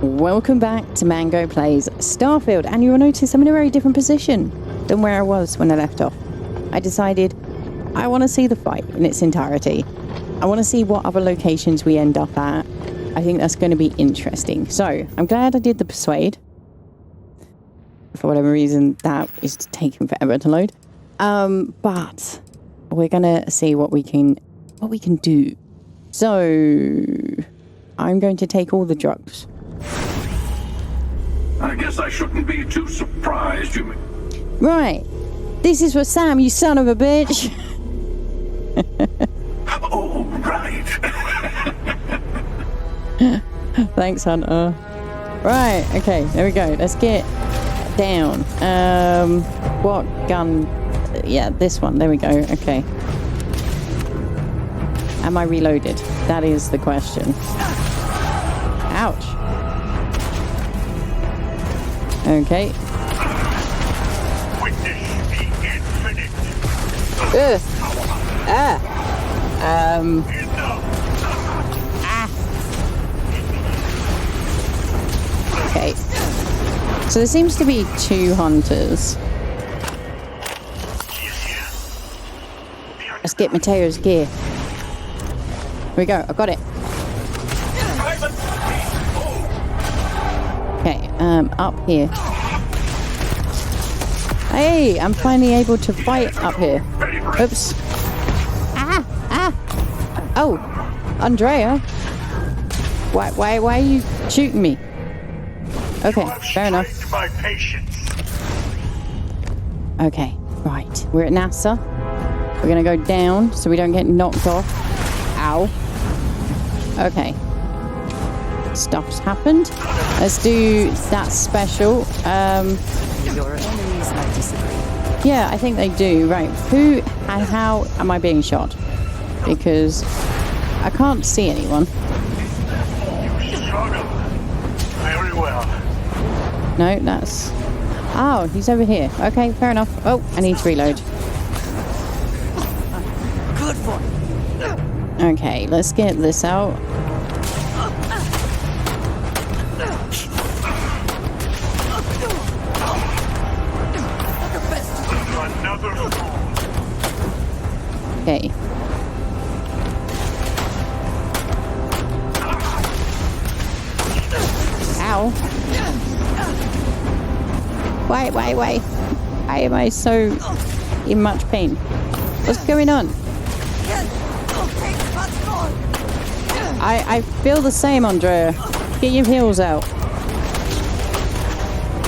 Welcome back to Mango Plays Starfield, and you will notice I'm in a very different position than where I was when I left off. I decided I want to see the fight in its entirety. I want to see what other locations we end up at. I think that's going to be interesting. So, I'm glad I did the persuade. For whatever reason, that is taking forever to load. But we're going to see what we can do. So, I'm going to take all the drugs. I guess I shouldn't be too surprised, you mean. Right. This is for Sam, you son of a bitch. Oh, right. Thanks, Hunter. Right, okay, there we go. Let's get down. What gun? Yeah, this one. There we go. Okay. Am I reloaded? That is the question. Ouch. Okay. Witness the infinite. Ugh. Ah. Okay. So there seems to be two hunters. Let's get Mateo's gear. Here we go. I got it. Okay. Up here. Hey, I'm finally able to fight up here. Oops. Oh, Andrea. Why are you shooting me? Okay, fair enough. Okay, right. We're at NASA. We're gonna go down so we don't get knocked off. Ow. Okay. Stuff's happened. Let's do that special. Your enemies might disagree. Yeah, I think they do. Right. Who and how am I being shot? Because I can't see anyone. Very well. No, that's... Oh, he's over here. Okay, fair enough. Oh, I need to reload. Good one. Okay, let's get this out. Okay. Ow. Wait. Why am I so in much pain? What's going on? I feel the same, Andrea. Get your heels out.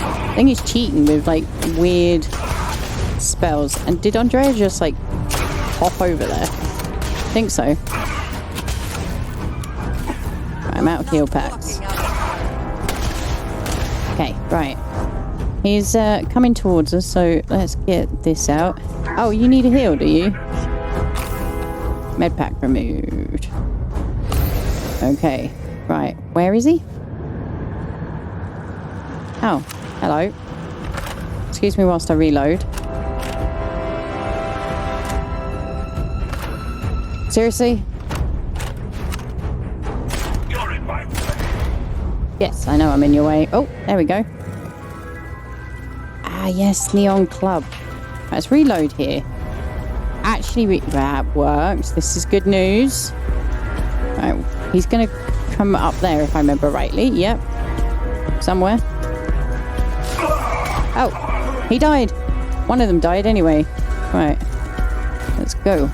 I think he's cheating with, like, weird spells. And did Andrea just, like, hop over there? I think so. I'm out of heal packs. Okay, right. He's coming towards us, so let's get this out. Oh, you need a heal, do you? Med pack removed. Okay, right. Where is he? Oh, hello. Excuse me whilst I reload. Seriously? You're in my way. Yes, I know I'm in your way. Oh, there we go. Ah, yes, Neon Club. Let's reload here. Actually, that works. This is good news. Right, he's going to come up there if I remember rightly. Yep. Somewhere. Oh, he died. One of them died anyway. Right. Let's go.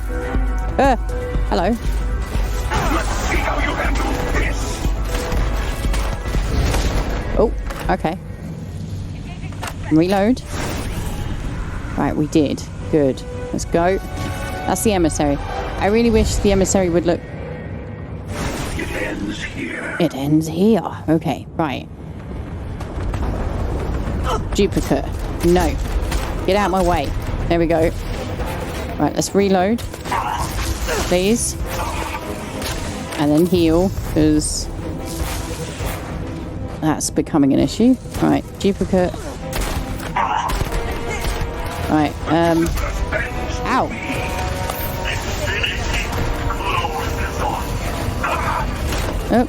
Hello. Let's see how you handle this. Oh, okay. Reload. Right, we did. Good. Let's go. That's the emissary. I really wish the emissary would look... It ends here. It ends here. Okay, right. Duplicate. No. Get out of my way. There we go. Right, let's reload. Please. And then heal, because that's becoming an issue. Right, duplicate. Right, ow. Oh.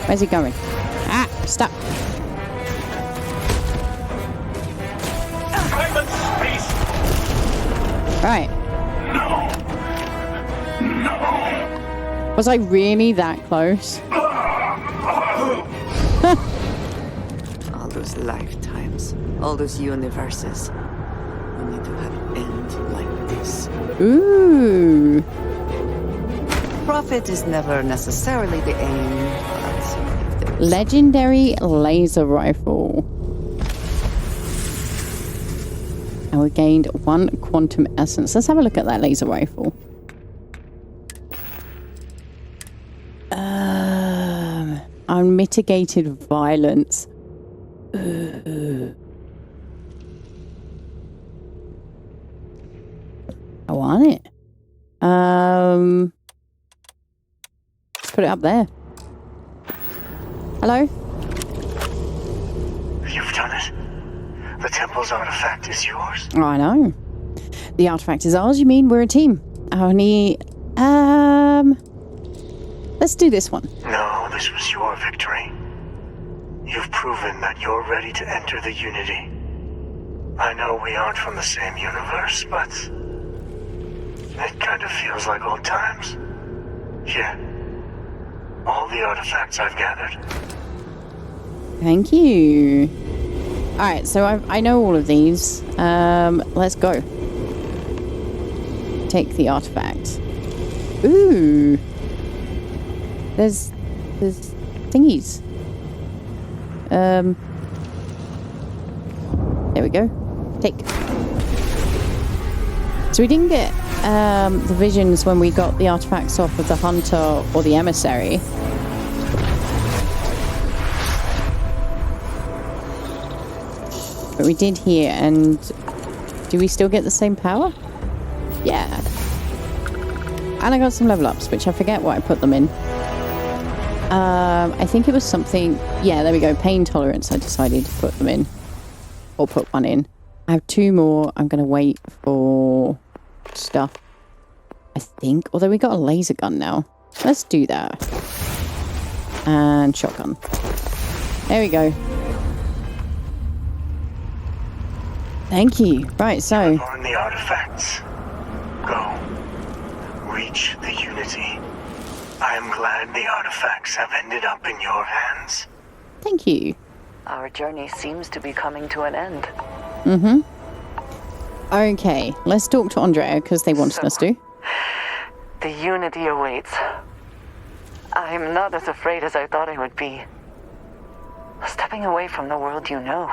Where's he going? Stop. Time and space. Right. No. Was I really that close? All those lifetimes, all those universes. We need to have an end like this. Ooh. Profit is never necessarily the aim, but if there's Legendary laser rifle. And we gained 1 quantum essence. Let's have a look at that laser rifle. Unmitigated violence. I want it. Let's put it up there. Hello? You've done it. The temple's artifact is yours. Oh, I know. The artifact is ours. You mean we're a team? Only, let's do this one. No, this was your victory. You've proven that you're ready to enter the Unity. I know we aren't from the same universe, but it kind of feels like old times. Here, all the artifacts I've gathered. Thank you. Alright, so I know all of these. Let's go. Take the artifact. Ooh. There's thingies. There we go. Take. So we didn't get the visions when we got the artifacts off of the hunter or the emissary. But we did here, and do we still get the same power? Yeah. And I got some level ups, which I forget what I put them in. I think it was something... Yeah, there we go. Pain tolerance, I decided to put them in. Or put one in. I have 2 more. I'm going to wait for stuff. I think. Although we got a laser gun now. Let's do that. And shotgun. There we go. Thank you. Right, so... Learn the artifacts. Go. Reach the Unity. I am glad the artifacts have ended up in your hands. Thank you. our journey seems to be coming to an end. Mm-hmm. Okay, let's talk to Andrea, because they wanted us to. The Unity awaits. I'm not as afraid as I thought I would be. Stepping away from the world you know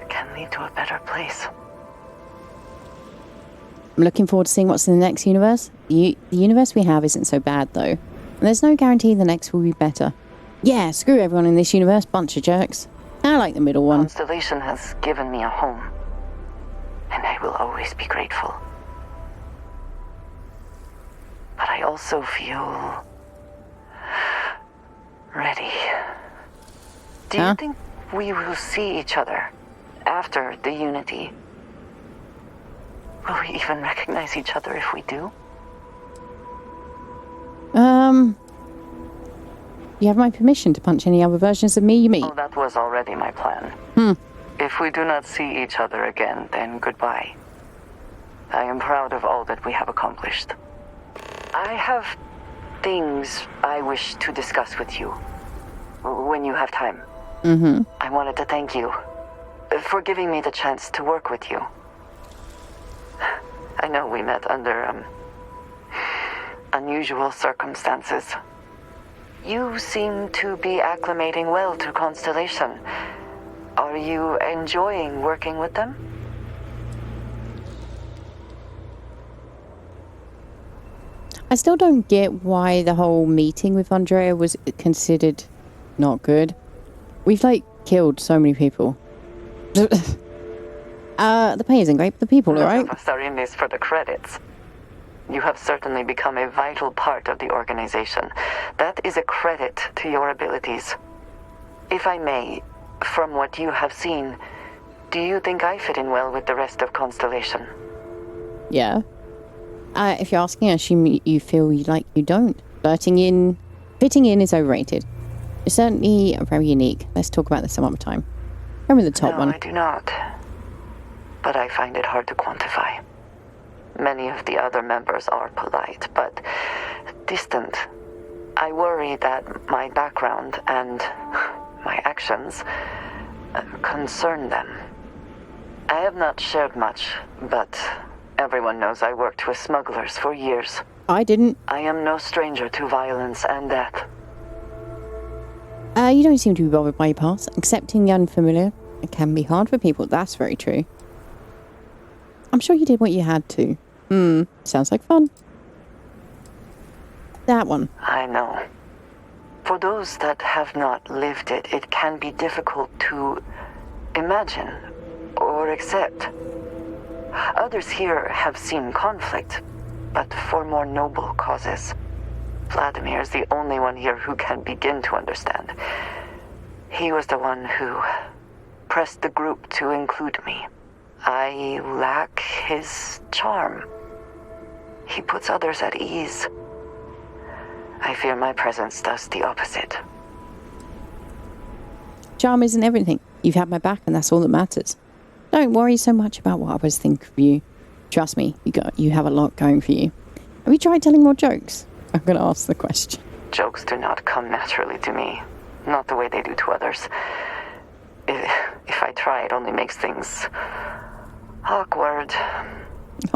can lead to a better place. I'm looking forward to seeing what's in the next universe. The universe we have isn't so bad, though. And there's no guarantee the next will be better. Yeah, screw everyone in this universe, bunch of jerks. I like the middle one. Constellation has given me a home, and I will always be grateful. But I also feel ready. Do you think we will see each other after the Unity? Will we even recognize each other if we do? You have my permission to punch any other versions of me you meet. Oh, that was already my plan. If we do not see each other again, then goodbye. I am proud of all that we have accomplished. I have things I wish to discuss with you when you have time. Mm-hmm. I wanted to thank you for giving me the chance to work with you. I know we met under unusual circumstances. You seem to be acclimating well to Constellation. Are you enjoying working with them? I still don't get why the whole meeting with Andrea was considered not good. We've, killed so many people. The pay isn't great, but the people are None right. of us are in this for the credits. You have certainly become a vital part of the organization. That is a credit to your abilities. If I may, from what you have seen, do you think I fit in well with the rest of Constellation? Yeah. If you're asking, I assume you feel like you don't. Fitting in is overrated. It's certainly very unique. Let's talk about this some other time. Remember the top No, one? I do not. But I find it hard to quantify. Many of the other members are polite, but distant. I worry that my background and my actions concern them. I have not shared much, but everyone knows I worked with smugglers for years. I didn't. I am no stranger to violence and death. You don't seem to be bothered by your past. Accepting the unfamiliar can be hard for people. That's very true. I'm sure you did what you had to. Sounds like fun. That one. I know. For those that have not lived it, it can be difficult to imagine or accept. Others here have seen conflict, but for more noble causes. Vladimir is the only one here who can begin to understand. He was the one who pressed the group to include me. I lack his charm. He puts others at ease. I fear my presence does the opposite. Charm isn't everything. You've had my back and that's all that matters. Don't worry so much about what others think of you. Trust me, you have a lot going for you. Have you tried telling more jokes? I'm going to ask the question. Jokes do not come naturally to me. Not the way they do to others. If I try, it only makes things awkward.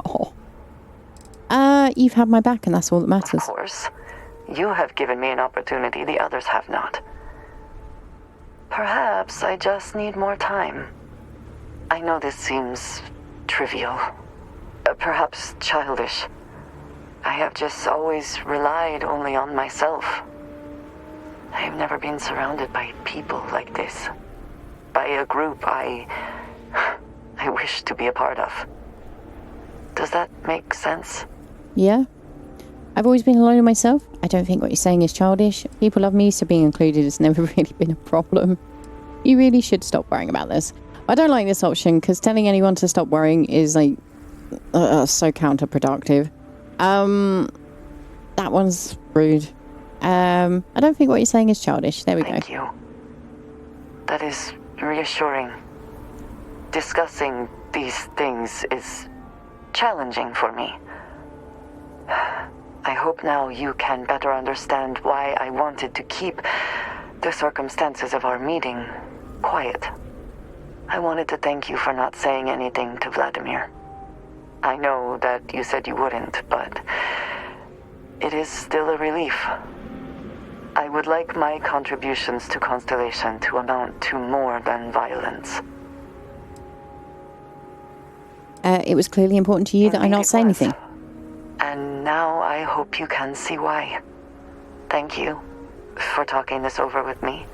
Oh. You've had my back and that's all that matters. Of course. You have given me an opportunity the others have not. Perhaps I just need more time. I know this seems trivial. Perhaps childish. I have just always relied only on myself. I have never been surrounded by people like this. By a group I wish to be a part of. Does that make sense? Yeah. I've always been alone myself. I don't think what you're saying is childish. People love me, so being included has never really been a problem. You really should stop worrying about this. I don't like this option because telling anyone to stop worrying is like so counterproductive. That one's rude. I don't think what you're saying is childish. There we go. Thank you. That is reassuring. Discussing these things is challenging for me. I hope now you can better understand why I wanted to keep the circumstances of our meeting quiet. I wanted to thank you for not saying anything to Vladimir. I know that you said you wouldn't, but it is still a relief. I would like my contributions to Constellation to amount to more than violence. It was clearly important to you that I not say anything. And now I hope you can see why. Thank you for talking this over with me.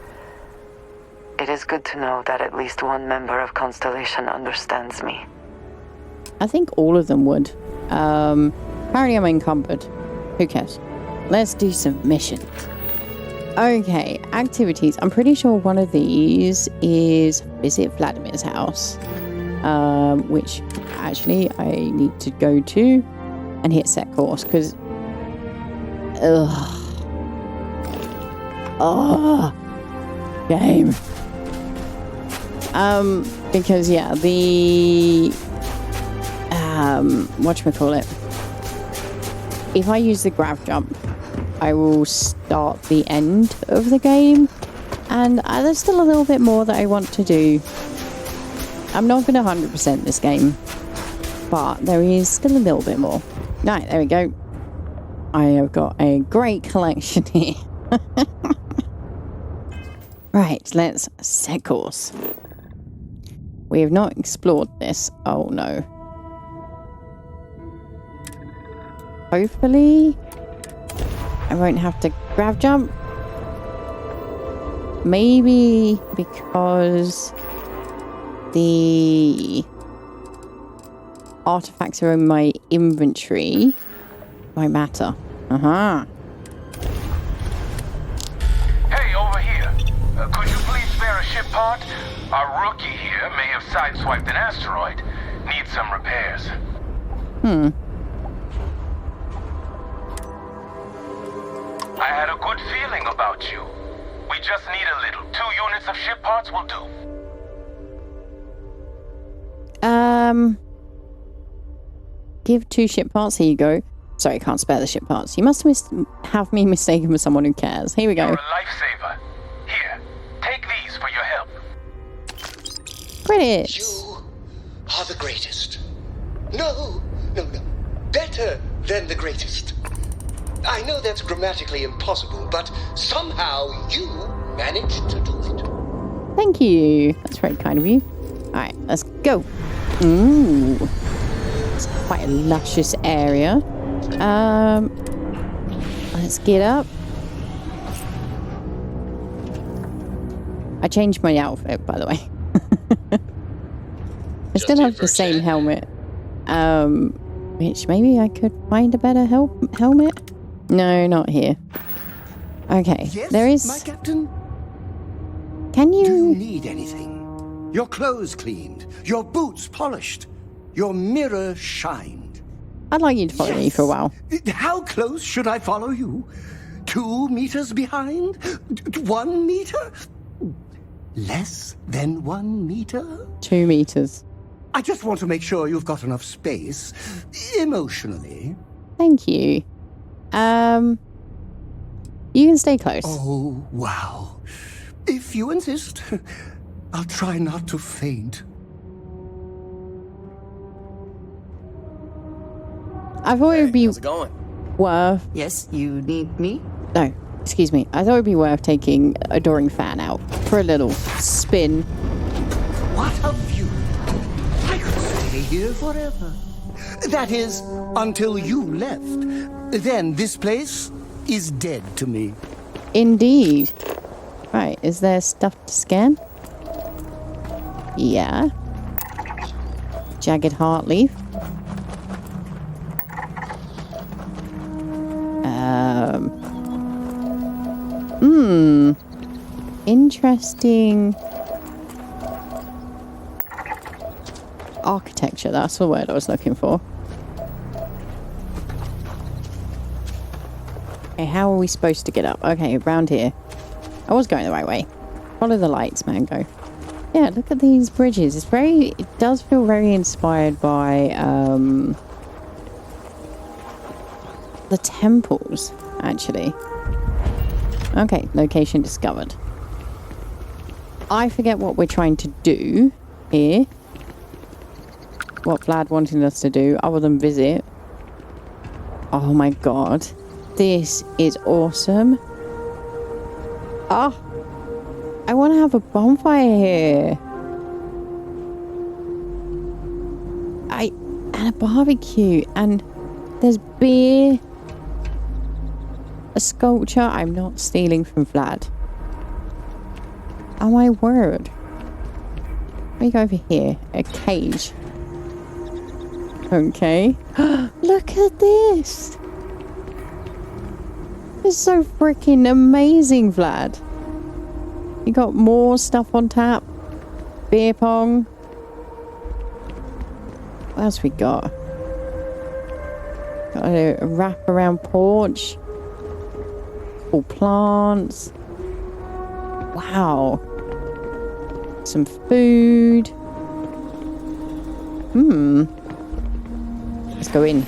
It is good to know that at least one member of Constellation understands me. I think all of them would. Apparently I'm encumbered. Who cares? Let's do some missions. Okay, activities. I'm pretty sure one of these is visit Vladimir's house. Which actually I need to go to and hit set course because game. Because yeah, the whatchamacallit, if I use the grav jump, I will start the end of the game, and there's still a little bit more that I want to do. I'm not going to 100% this game, but there is still a little bit more. Right, there we go. I have got a great collection here. Right, let's set course. We have not explored this. Oh no. Hopefully I won't have to grav jump. Maybe because the artifacts are in my inventory might matter. Hey, over here. Could you please spare a ship part? Our rookie here may have sideswiped an asteroid. Needs some repairs. I had a good feeling about you. We We just need a little. 2 units of ship parts will do. Give 2 ship parts. Here you go. Sorry, I can't spare the ship parts. You must have me mistaken for someone who cares. Here we go. You're a lifesaver. Here, take these for your help. Credits. You are the greatest. No. Better than the greatest. I know that's grammatically impossible, but somehow you managed to do it. Thank you. That's very kind of you. Alright, let's go. Ooh. It's quite a luscious area. Let's get up. I changed my outfit, by the way. I still have the same helmet. Which maybe I could find a better helmet? No, not here. Okay, Yes, there is... my captain? Can Do you you... need anything? Your clothes cleaned, your boots polished, your mirror shined. I'd like you to follow me for a while. How close should I follow you? 2 meters behind? 1 meter? Less than 1 meter? 2 meters. I just want to make sure you've got enough space, emotionally. Thank you. You can stay close. Oh, wow. If you insist, I'll try not to faint. I thought it would be How's it going? worth... Yes, you need me? No, excuse me. I thought it would be worth taking Adoring Fan out for a little spin. What a view! I could stay here forever. That is, until you left. Then this place is dead to me. Indeed. Right, is there stuff to scan? Yeah. Jagged heart leaf. Interesting architecture, that's the word I was looking for. Okay, how are we supposed to get up? Okay, around here. I was going the right way. Follow the lights, Mango. Yeah, look at these bridges. It does feel very inspired by the temples, actually. Okay, location discovered. I forget what we're trying to do here. What Vlad wanted us to do, other than visit. Oh my god. This is awesome. Ah! I want to have a bonfire here. And a barbecue. And there's beer. A sculpture. I'm not stealing from Vlad. Oh my word. Let me go over here. A cage. Okay. Look at this. It's so freaking amazing, Vlad. You got more stuff on tap. Beer pong. What else we got? Got a wrap-around porch. All plants. Wow. Some food. Let's go in.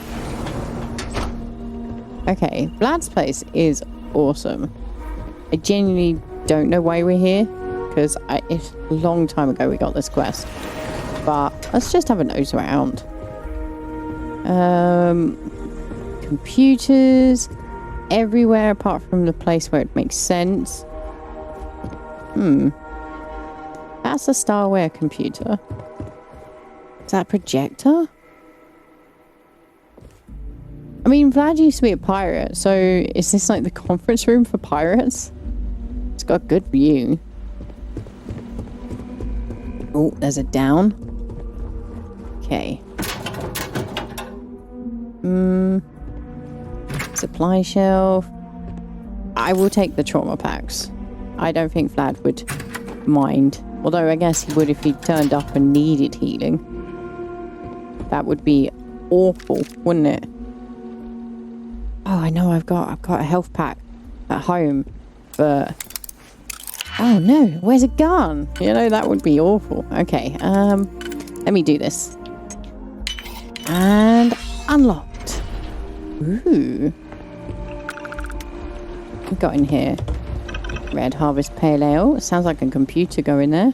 Okay, Vlad's place is awesome. I genuinely don't know why we're here, because it's a long time ago we got this quest. But let's just have a nose around. Computers everywhere apart from the place where it makes sense. That's a Starware computer. Is that a projector? I mean, Vlad used to be a pirate, so is this like the conference room for pirates? It's got a good view. Oh, there's a down. Okay. Supply shelf. I will take the trauma packs. I don't think Vlad would mind. Although I guess he would if he turned up and needed healing. That would be awful, wouldn't it? Oh, I know I've got a health pack at home, but Oh no, where's a gun? You know, that would be awful. Okay, let me do this. And unlocked. Ooh. What we got in here? Red Harvest Pale Ale. Sounds like a computer going there.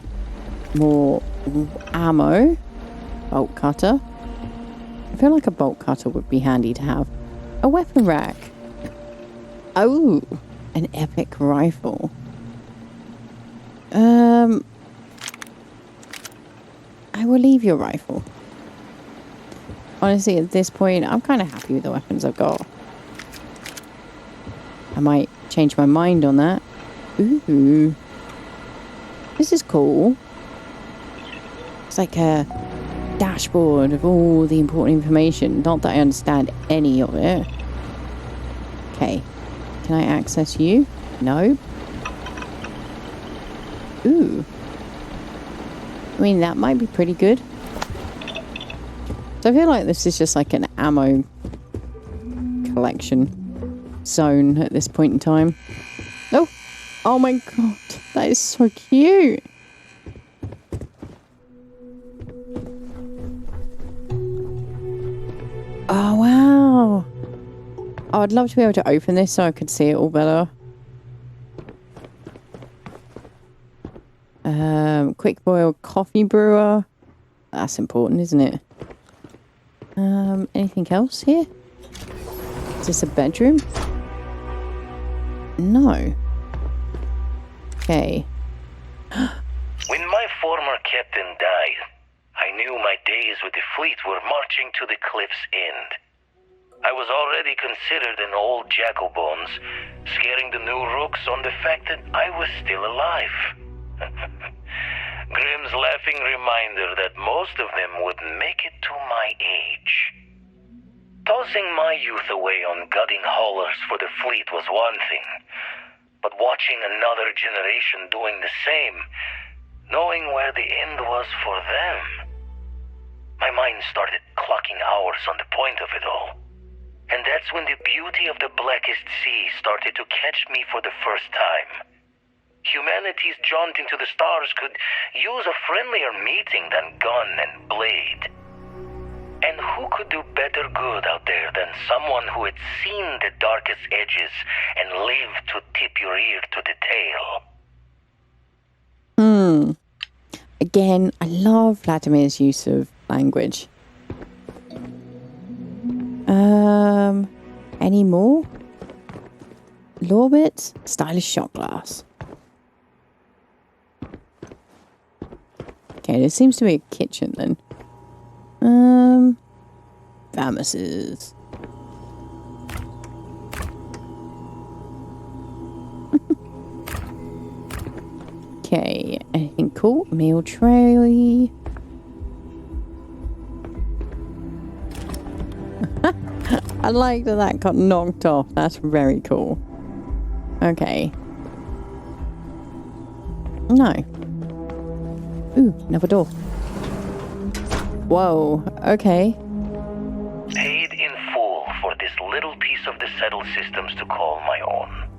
More ammo. Bolt cutter. I feel like a bolt cutter would be handy to have. A weapon rack. Oh, an epic rifle. I will leave your rifle. Honestly, at this point, I'm kind of happy with the weapons I've got. I might change my mind on that. Ooh. This is cool. It's like a dashboard of all the important information. Not that I understand any of it. Okay. Can I access you? No. Ooh. I mean, that might be pretty good. So I feel like this is just like an ammo collection zone at this point in time. Oh! Oh my god, that is so cute! Oh wow! Oh, I'd love to be able to open this so I could see it all better. Quick boil coffee brewer. That's important, isn't it? Anything else here? Is this a bedroom? No. Okay. When my former captain died, I knew my days with the fleet were marching to the cliff's end. I was already considered an old jack-o'-bones, scaring the new rooks on the fact that I was still alive. Grimm's laughing reminder that most of them wouldn't make it to my age. Tossing my youth away on gutting haulers for the fleet was one thing, but watching another generation doing the same, knowing where the end was for them, my mind started clocking hours on the point of it all. And that's when the beauty of the Blackest Sea started to catch me for the first time. Humanity's jaunt into the stars could use a friendlier meeting than gun and blade. And who could do better good out there than someone who had seen the darkest edges and lived to tip your ear to the tale? Again, I love Vladimir's use of language. Any more? Lorbit, stylish shot glass. Okay, there seems to be a kitchen then. Thermoses. Okay, anything cool? Meal tray. I like that got knocked off. That's very cool. Okay. No. Ooh, another door. Whoa, okay. Paid in full for this little piece of the settled systems to call my own.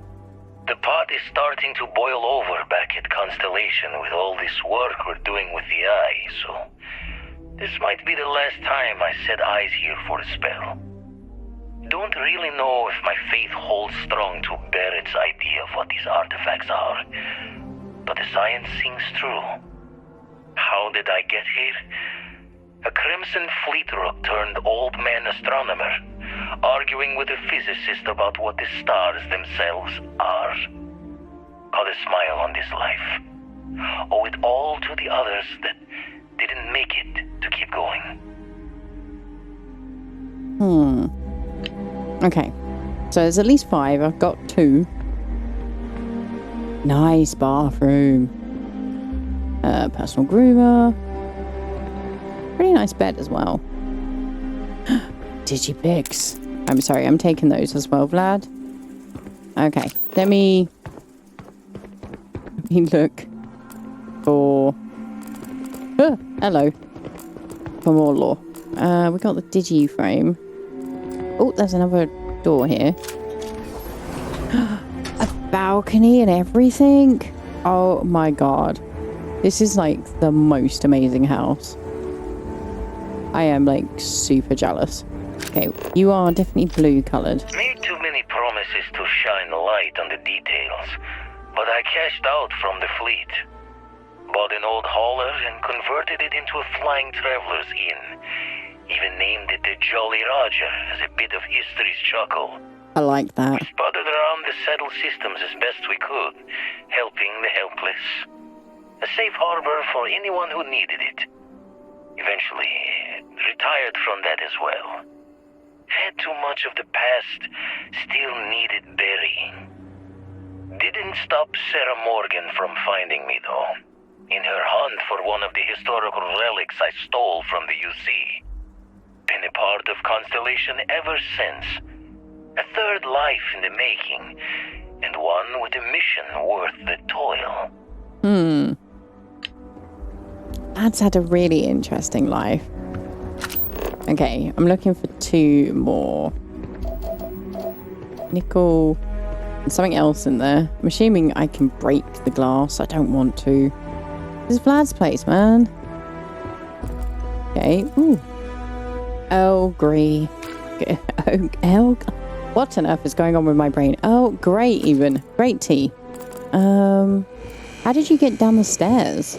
The pot is starting to boil over back at Constellation with all this work we're doing with the eye, so this might be the last time I set eyes here for a spell. Don't really know if my faith holds strong to Barrett's idea of what these artifacts are, but the science sings true. How did I get here? A Crimson Fleet rook turned old man astronomer, arguing with a physicist about what the stars themselves are. Got a smile on this life. Owe it all to the others that didn't make it to keep going. Okay. So there's at least 5. I've got 2. Nice bathroom. Personal groomer. Pretty nice bed as well. Digipics. I'm sorry, I'm taking those as well, Vlad. Okay, let me look for... hello. For more lore. We got the digi frame. Oh, there's another door here. A balcony and everything. Oh my god. This is like the most amazing house. I am like super jealous. Okay, you are definitely blue colored. Made too many promises to shine light on the details, but I cashed out from the fleet. Bought an old hauler and converted it into a flying traveler's inn. Even named it the Jolly Roger as a bit of history's chuckle. I like that. We sputtered around the settled systems as best we could, helping the helpless. A safe harbor for anyone who needed it. Eventually, retired from that as well. Had too much of the past, still needed burying. Didn't stop Sarah Morgan from finding me though. In her hunt for one of the historical relics I stole from the UC. Been a part of Constellation ever since. A third life in the making, and one with a mission worth the toil. Dad's had a really interesting life. Okay, I'm looking for 2 more. Nickel and something else in there. I'm assuming I can break the glass. I don't want to. This is Vlad's place, man. Okay, ooh. Earl Grey. What on earth is going on with my brain? Oh, great, even. Great tea. How did you get down the stairs?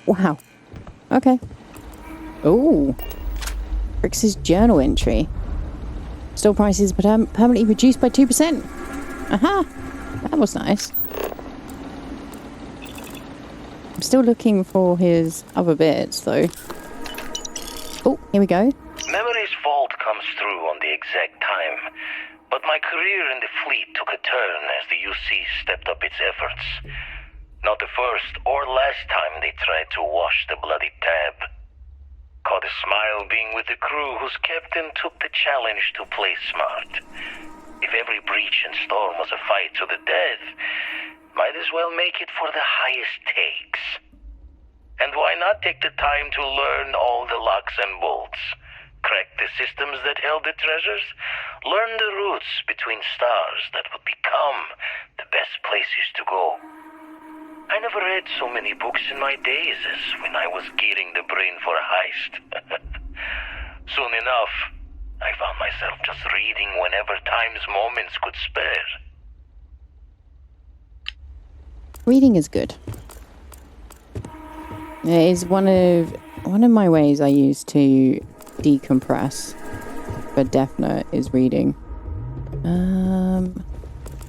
Wow. Okay. Oh. Rix's journal entry. Store prices permanently reduced by 2%. Aha. That was nice. I'm still looking for his other bits, though. Oh, here we go. Memory's vault comes through on the exact time, but my career in the fleet took a turn as the UC stepped up its efforts. Not the first or last time they tried to wash the bloody tab. Caught a smile being with the crew whose captain took the challenge to play smart. If every breach and storm was a fight to the death, might as well make it for the highest takes. And why not take the time to learn all the locks and bolts? Crack the systems that held the treasures? Learn the routes between stars that would become the best places to go. I never read so many books in my days as when I was gearing the brain for a heist. Soon enough, I found myself just reading whenever time's moments could spare. Reading is good. It is one of my ways I use to decompress. For definite is reading.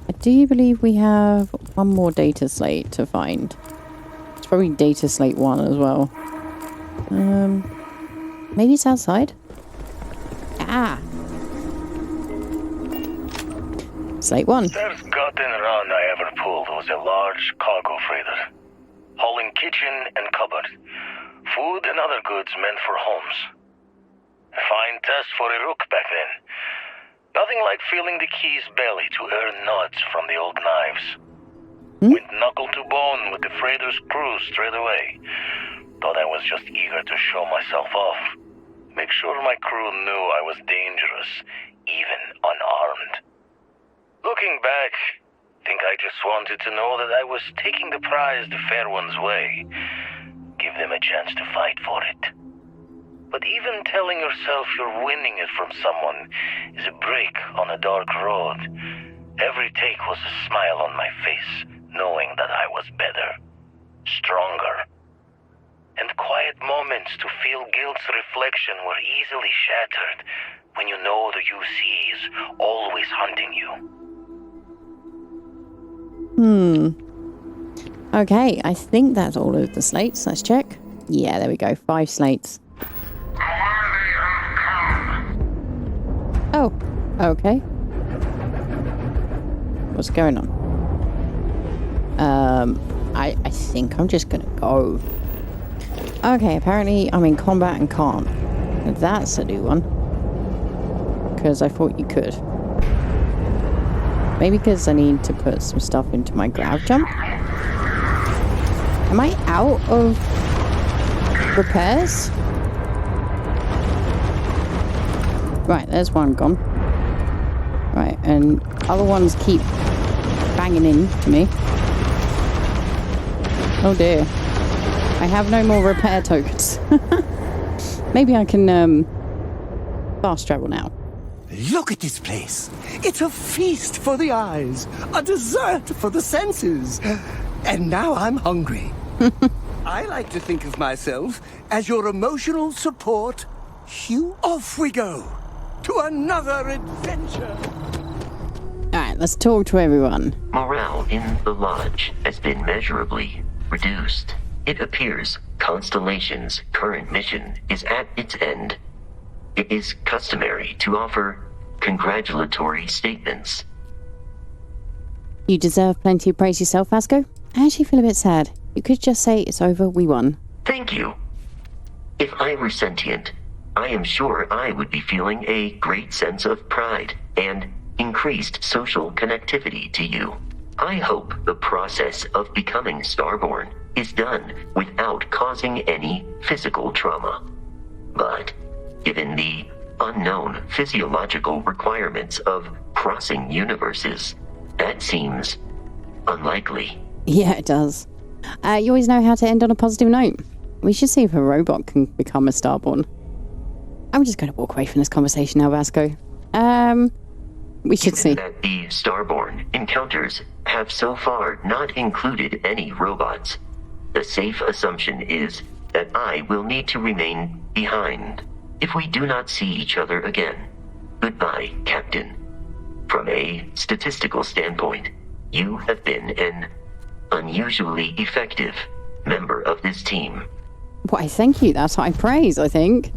I do believe we have one more data slate to find. It's probably data slate 1 as well. Maybe it's outside? Ah! Slate 1. First gotten run I ever pulled was a large cargo freighter. Hauling kitchen and cupboard. Food and other goods meant for homes. A fine test for a rook back then. Nothing like feeling the key's belly to earn nuts from the old knives. Went knuckle to bone with the freighter's crew straight away. Thought I was just eager to show myself off. Make sure my crew knew I was dangerous, even unarmed. Looking back, think I just wanted to know that I was taking the prize the fair one's way. Give them a chance to fight for it. But even telling yourself you're winning it from someone is a break on a dark road. Every take was a smile on my face, knowing that I was better, stronger. And quiet moments to feel guilt's reflection were easily shattered when you know the UC is always hunting you. Okay, I think that's all of the slates. Let's check. Yeah, there we go. 5 slates. Oh, okay. What's going on? I think I'm just gonna go. Okay, apparently I'm in combat and can't. That's a new one. Because I thought you could. Maybe because I need to put some stuff into my grav jump. Am I out of repairs? Right, there's one gone. Right, and other ones keep banging in to me. Oh dear. I have no more repair tokens. Maybe I can fast travel now. Look at this place. It's a feast for the eyes, a dessert for the senses. And now I'm hungry. I like to think of myself as your emotional support. Hugh, off we go to another adventure. Alright, let's talk to everyone. Morale in the lodge has been measurably reduced. It appears Constellation's current mission is at its end. It is customary to offer congratulatory statements. You deserve plenty of praise yourself, Vasco. I actually feel a bit sad. You could just say it's over, we won. Thank you. If I were sentient, I am sure I would be feeling a great sense of pride and increased social connectivity to you. I hope the process of becoming Starborn is done without causing any physical trauma. But given the unknown physiological requirements of crossing universes, that seems unlikely. Yeah, it does. You always know how to end on a positive note. We should see if a robot can become a Starborn. I'm just going to walk away from this conversation now, Vasco. We should see. That the Starborn encounters have so far not included any robots. The safe assumption is that I will need to remain behind. If we do not see each other again, goodbye, Captain. From a statistical standpoint, you have been an unusually effective member of this team. Why, thank you. That's high praise, I think.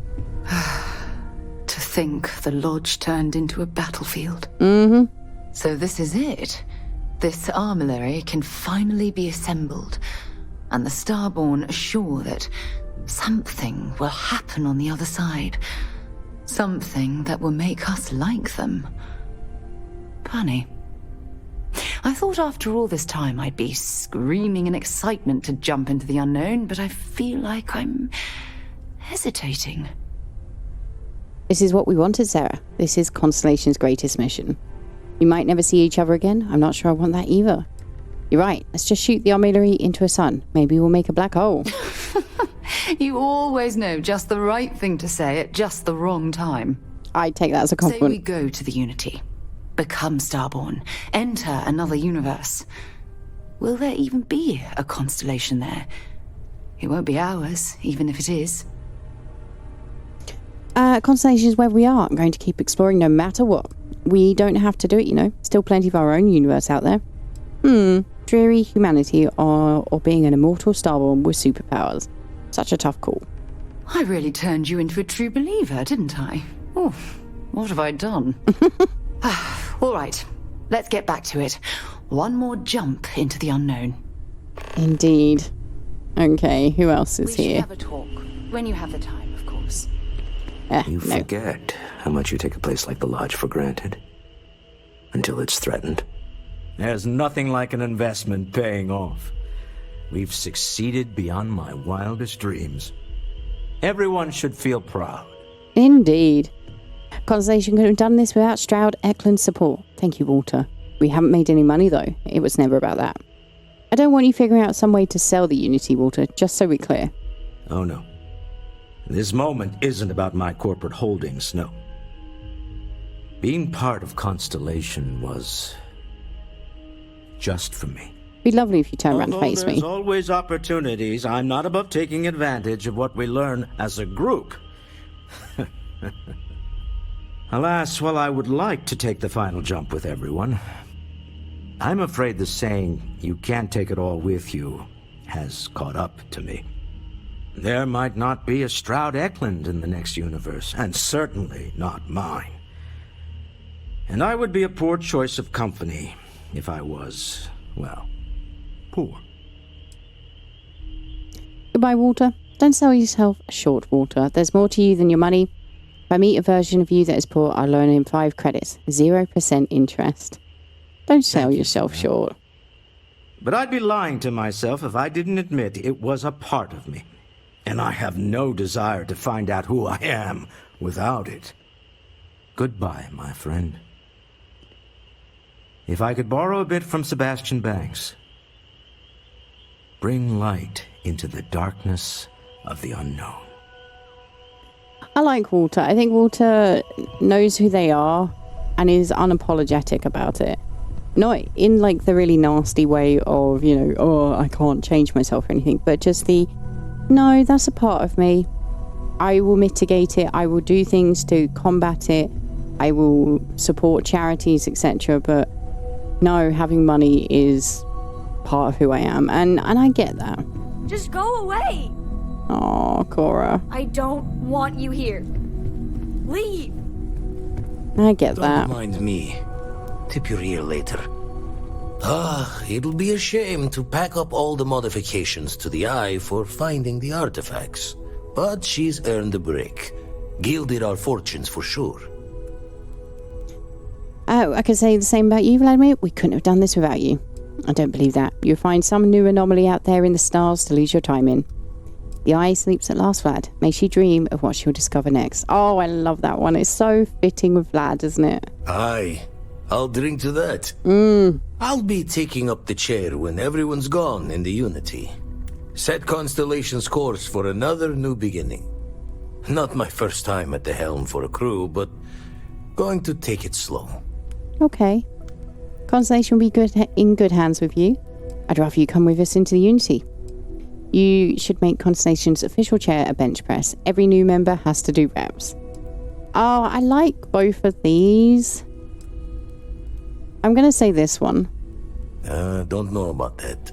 To think the lodge turned into a battlefield. Mm-hmm. So this is it. This armillary can finally be assembled, and the Starborn are sure that something will happen on the other side. Something that will make us like them. Funny. I thought after all this time I'd be screaming in excitement to jump into the unknown, but I feel like I'm hesitating. This is what we wanted, Sarah. This is Constellation's greatest mission. We might never see each other again. I'm not sure I want that either. You're right. Let's just shoot the armillary into a sun. Maybe we'll make a black hole. You always know just the right thing to say at just the wrong time. I'd take that as a Say compliment. we go to the Unity, become Starborn, enter another universe. Will there even be a constellation there? It won't be ours, even if it is. Constellation is where we are. I'm going to keep exploring no matter what. We don't have to do it, you know. Still plenty of our own universe out there. Dreary humanity or being an immortal Starborn with superpowers. Such a tough call. I really turned you into a true believer, didn't I? Oh, what have I done? All right, let's get back to it. One more jump into the unknown. Indeed. Okay, who else is We should here? have a talk, when you have the time, of course. You No. forget how much you take a place like the Lodge for granted. Until it's threatened. There's nothing like an investment paying off. We've succeeded beyond my wildest dreams. Everyone should feel proud. Indeed. Constellation could have done this without Stroud Eklund's support. Thank you, Walter. We haven't made any money, though. It was never about that. I don't want you figuring out some way to sell the Unity, Walter, just so we're clear. Oh no. This moment isn't about my corporate holdings, no. Being part of Constellation was just for me. It'd be lovely if you turned around and Although face there's me. always opportunities, I'm not above taking advantage of what we learn as a group. Alas, while I would like to take the final jump with everyone, I'm afraid the saying, "you can't take it all with you," has caught up to me. There might not be a Stroud Eklund in the next universe, and certainly not mine. And I would be a poor choice of company if I was, well, poor. Goodbye, Walter. Don't sell yourself short, Walter. There's more to you than your money. If I meet a version of you that is poor, I'll loan him 5 credits. 0% interest. Don't sell yourself short. But I'd be lying to myself if I didn't admit it was a part of me. And I have no desire to find out who I am without it. Goodbye, my friend. If I could borrow a bit from Sebastian Banks, bring light into the darkness of the unknown. I like Walter. I think Walter knows who they are and is unapologetic about it. Not in like the really nasty way of, you know, oh, I can't change myself or anything, but just no, that's a part of me. I will mitigate it. I will do things to combat it. I will support charities, etc. But no, having money is part of who I am. And I get that. Just go away. Oh, Cora. I don't want you here. Leave. I get that. Don't mind me. Tip your ear later. It'll be a shame to pack up all the modifications to the eye for finding the artifacts. But she's earned a break. Gilded our fortunes for sure. Oh, I could say the same about you, Vladimir. We couldn't have done this without you. I don't believe that. You'll find some new anomaly out there in the stars to lose your time in. The eye sleeps at last, Vlad. Makes you dream of what she'll discover next. Oh, I love that one. It's so fitting with Vlad, isn't it? Aye. I'll drink to that. I'll be taking up the chair when everyone's gone in the Unity. Set Constellation's course for another new beginning. Not my first time at the helm for a crew, but going to take it slow. Okay. Constellation will be in good hands with you. I'd rather you come with us into the Unity. You should make Constellation's official chair a bench press. Every new member has to do reps. Oh, I like both of these. I'm going to say this one. Don't know about that.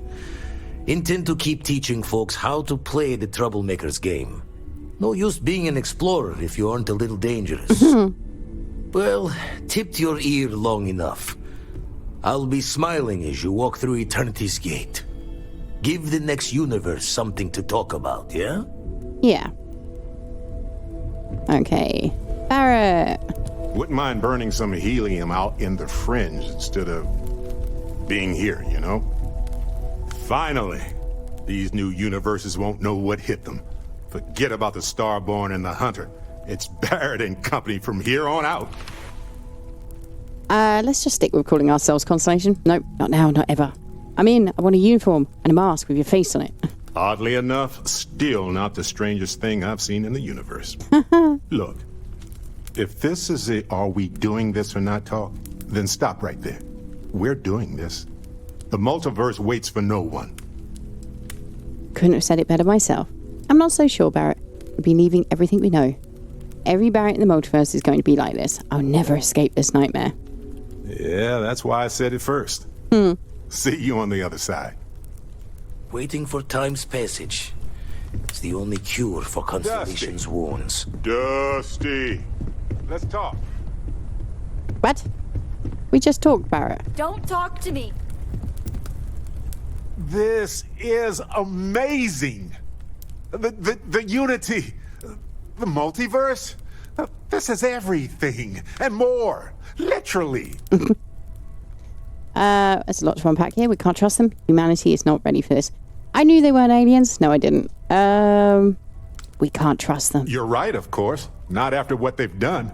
Intend to keep teaching folks how to play the Troublemaker's game. No use being an explorer if you aren't a little dangerous. Well, tipped your ear long enough. I'll be smiling as you walk through Eternity's gate. Give the next universe something to talk about, yeah? Yeah. Okay. Barrett. Wouldn't mind burning some helium out in the fringe instead of being here, you know? Finally, these new universes won't know what hit them. Forget about the Starborn and the Hunter. It's Barrett and company from here on out. Let's just stick with calling ourselves Constellation. Nope, not now, not ever. I'm in. I want a uniform and a mask with your face on it. Oddly enough, still not the strangest thing I've seen in the universe. Look, if this is a are we doing this or not talk, then stop right there. We're doing this. The multiverse waits for no one. Couldn't have said it better myself. I'm not so sure, Barrett. We'll be leaving everything we know. Every Barrett in the multiverse is going to be like this. I'll never escape this nightmare. Yeah, that's why I said it first. See you on the other side. Waiting for time's passage. It's the only cure for Constellation's wounds. Dusty, let's talk. What? We just talked, Barrett. Don't talk to me. This is amazing. The Unity, the multiverse. This is everything and more. Literally. There's a lot to unpack here. We can't trust them. Humanity is not ready for this. I knew they weren't aliens. No, I didn't. We can't trust them. You're right, of course. Not after what they've done.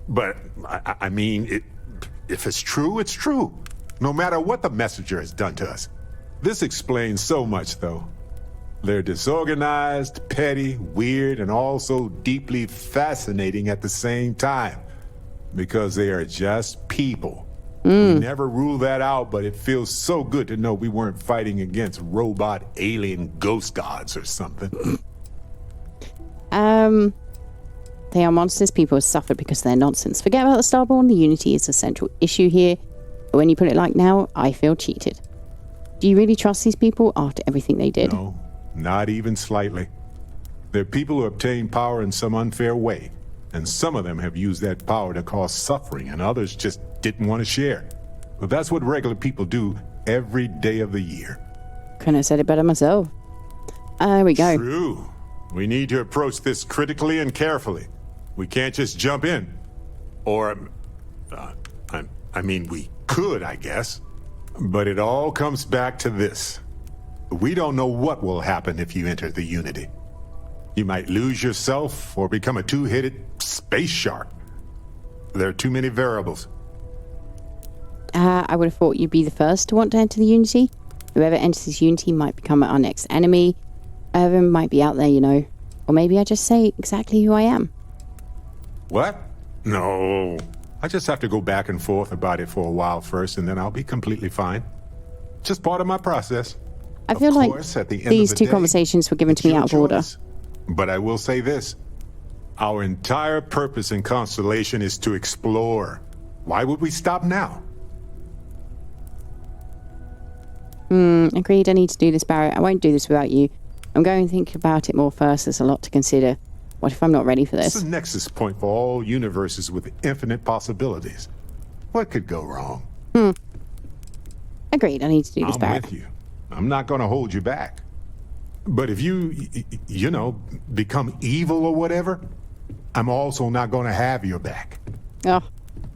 But, I mean, if it's true, it's true. No matter what the messenger has done to us. This explains so much, though. They're disorganized, petty, weird, and also deeply fascinating at the same time. Because they are just people. We never rule that out, but it feels so good to know we weren't fighting against robot alien ghost gods or something. They are monsters people have suffered because of their nonsense. Forget about the Starborn. The Unity is a central issue here. But when you put it like now, I feel cheated. Do you really trust these people after everything they did? No, not even slightly. They're people who obtain power in some unfair way. And some of them have used that power to cause suffering, and others just didn't want to share. But that's what regular people do every day of the year. Couldn't have said it better myself. There we go. True. We need to approach this critically and carefully. We can't just jump in. Or, I mean, we could, I guess. But it all comes back to this. We don't know what will happen if you enter the Unity. You might lose yourself or become a two-headed space shark. There are too many variables. I would have thought you'd be the first to want to enter the Unity. Whoever enters this Unity might become our next enemy. Irvin might be out there, you know. Or maybe I just say exactly who I am. What? No. I just have to go back and forth about it for a while first, and then I'll be completely fine. Just part of my process. I feel like these two conversations were given to me out of order. But I will say this. Our entire purpose in Constellation is to explore. Why would we stop now? Agreed, I need to do this, Barrett. I won't do this without you. I'm going to think about it more first. There's a lot to consider. What if I'm not ready for this? It's a nexus point for all universes with infinite possibilities. What could go wrong? Agreed, I need to do this, Barrett. I'm with you. I'm not going to hold you back. But if you become evil or whatever, I'm also not going to have your back. Oh,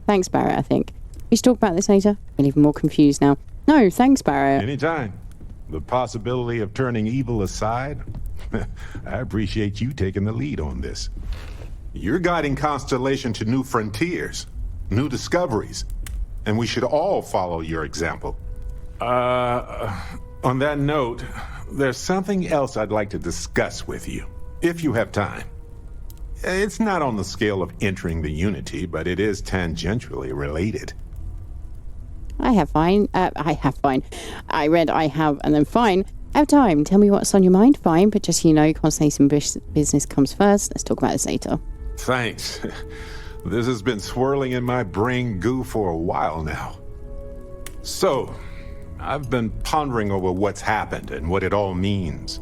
thanks, Barrett, I think. We should talk about this later. I'm even more confused now. No, thanks, Barrett. Anytime. The possibility of turning evil aside, I appreciate you taking the lead on this. You're guiding Constellation to new frontiers, new discoveries, and we should all follow your example. On that note, there's something else I'd like to discuss with you, if you have time. It's not on the scale of entering the Unity, but it is tangentially related. I have fine. I read I have and then fine. I have time. Tell me what's on your mind. Fine, but just so you know, Constellation business comes first. Let's talk about this later. Thanks. This has been swirling in my brain goo for a while now. So, I've been pondering over what's happened and what it all means.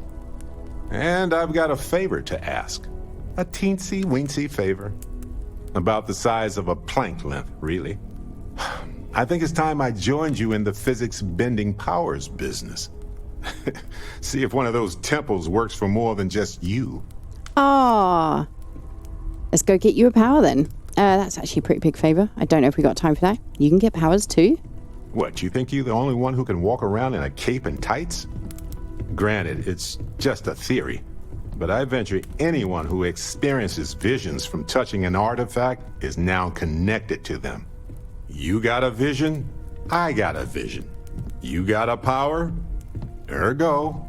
And I've got a favor to ask. A teensy-weensy favor. About the size of a plank length, really. I think it's time I joined you in the physics-bending powers business. See if one of those temples works for more than just you. Ah. Let's go get you a power then. That's actually a pretty big favor. I don't know if we got time for that. You can get powers too. What, you think you're the only one who can walk around in a cape and tights? Granted, it's just a theory. But I venture anyone who experiences visions from touching an artifact is now connected to them. You got a vision, I got a vision. You got a power, ergo.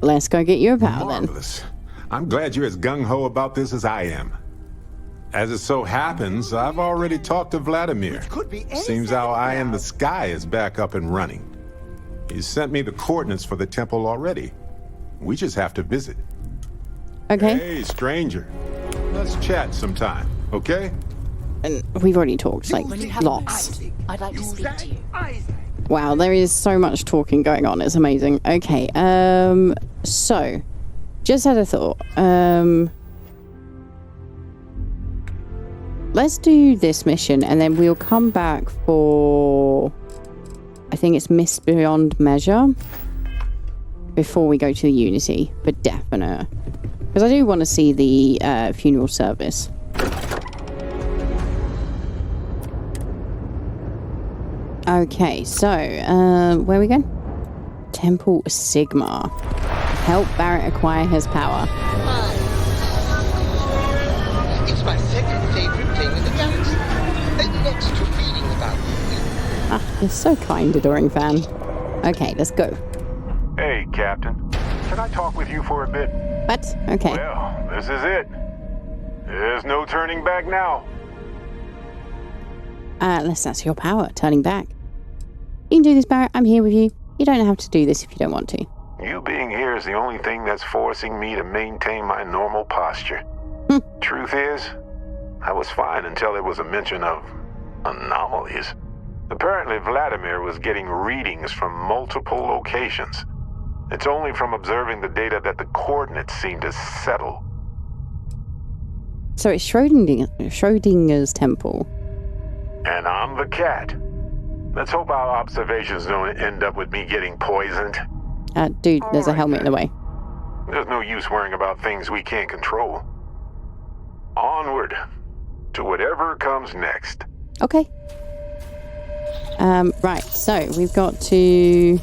Let's go get you a power Marvelous. I'm glad you're as gung-ho about this as I am. As it so happens, I've already talked to Vladimir. Seems our eye in the sky is back up and running. He sent me the coordinates for the temple already. We just have to visit. Okay. Hey, stranger. Let's chat sometime, okay? And we've already talked, like, lots. I'd like to speak to you. Wow, there is so much talking going on. It's amazing. Okay, so, just had a thought. Let's do this mission, and then we'll come back for... I think it's Mist Beyond Measure. Before we go to the Unity, for definite. Because I do want to see the funeral service. Okay, so, where are we going? Temple Sigma. Help Barrett acquire his power. It's my second favorite thing in the galaxy. Next to reading about you. Ah, you're so kind, adoring fan. Okay, let's go. Hey, Captain. Can I talk with you for a bit? What? Okay. Well, this is it. There's no turning back now. Unless that's your power, turning back. You can do this, Barrett. I'm here with you. You don't have to do this if you don't want to. You being here is the only thing that's forcing me to maintain my normal posture. Truth is, I was fine until there was a mention of anomalies. Apparently, Vladimir was getting readings from multiple locations. It's only from observing the data that the coordinates seem to settle. So it's Schrodinger's temple. And I'm the cat. Let's hope our observations don't end up with me getting poisoned. Dude, there's a helmet in the way. There's no use worrying about things we can't control. Onward to whatever comes next. Okay. Right, so we've got to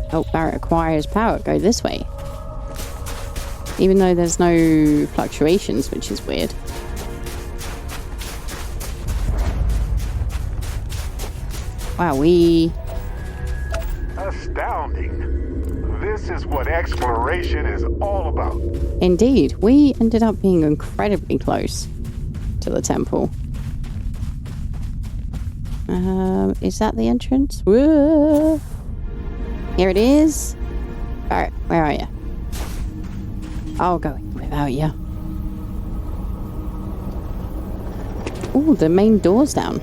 help Barrett acquire his power. Go this way. Even though there's no fluctuations, which is weird. Wowee. Astounding. This is what exploration is all about. Indeed, we ended up being incredibly close to the temple. Is that the entrance? Whoa. Here it is. Barrett, where are you? I'll go in without you. Ooh, the main door's down.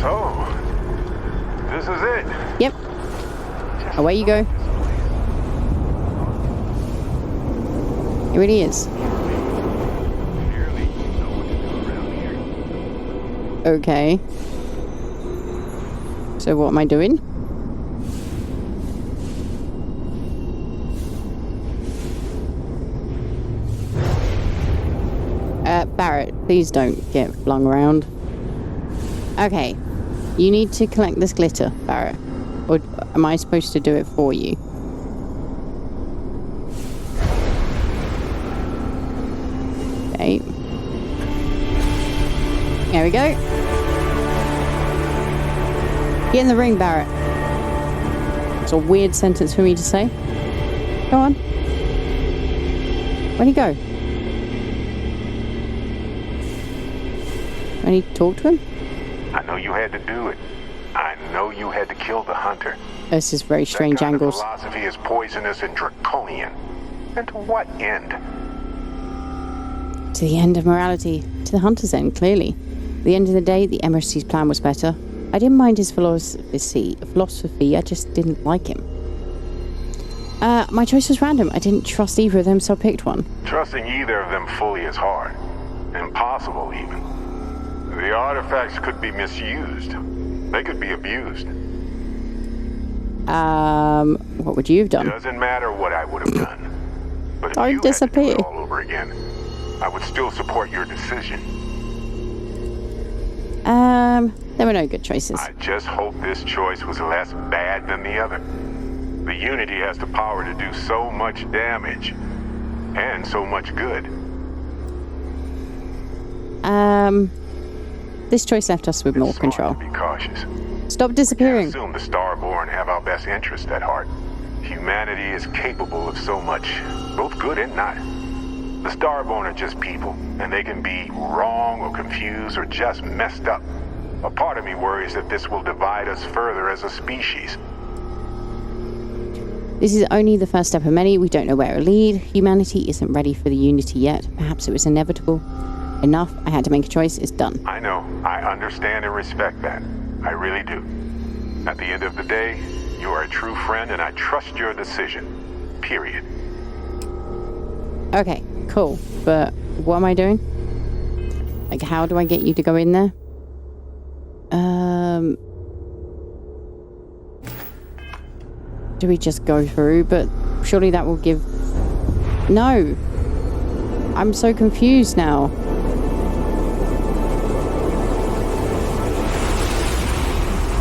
So, this is it. Yep. Away you go. It really is. Okay. So what am I doing? Barrett, please don't get flung around. Okay. You need to collect this glitter, Barrett. Or am I supposed to do it for you? Okay. There we go. Get in the ring, Barrett. It's a weird sentence for me to say. Go on. Where'd he go? I need to talk to him? I know you had to do it. I know you had to kill the hunter. This is very strange that kind angles. Of philosophy is poisonous and draconian. And to what end? To the end of morality. To the hunter's end, clearly. At the end of the day, the MRC's plan was better. I didn't mind his philosophy, I just didn't like him. My choice was random. I didn't trust either of them, so I picked one. Trusting either of them fully is hard. Impossible, even. The artifacts could be misused. They could be abused. What would you have done? Doesn't matter what I would have done. But if I'd you disappear. had to do it all over again, I would still support your decision. There were no good choices. I just hope this choice was less bad than the other. The Unity has the power to do so much damage. And so much good. This choice left us with more control. Be cautious. Stop disappearing. I assume the Starborn have our best interest at heart. Humanity is capable of so much, both good and not. The Starborn are just people, and they can be wrong or confused or just messed up. A part of me worries that this will divide us further as a species. This is only the first step of many. We don't know where it'll lead. Humanity isn't ready for the Unity yet. Perhaps it was inevitable. Enough. I had to make a choice. It's done. I know. I understand and respect that. I really do. At the end of the day, you are a true friend and I trust your decision. Period. Okay, cool. But what am I doing? Like, how do I get you to go in there? Do we just go through? But surely that will give... No! I'm so confused now.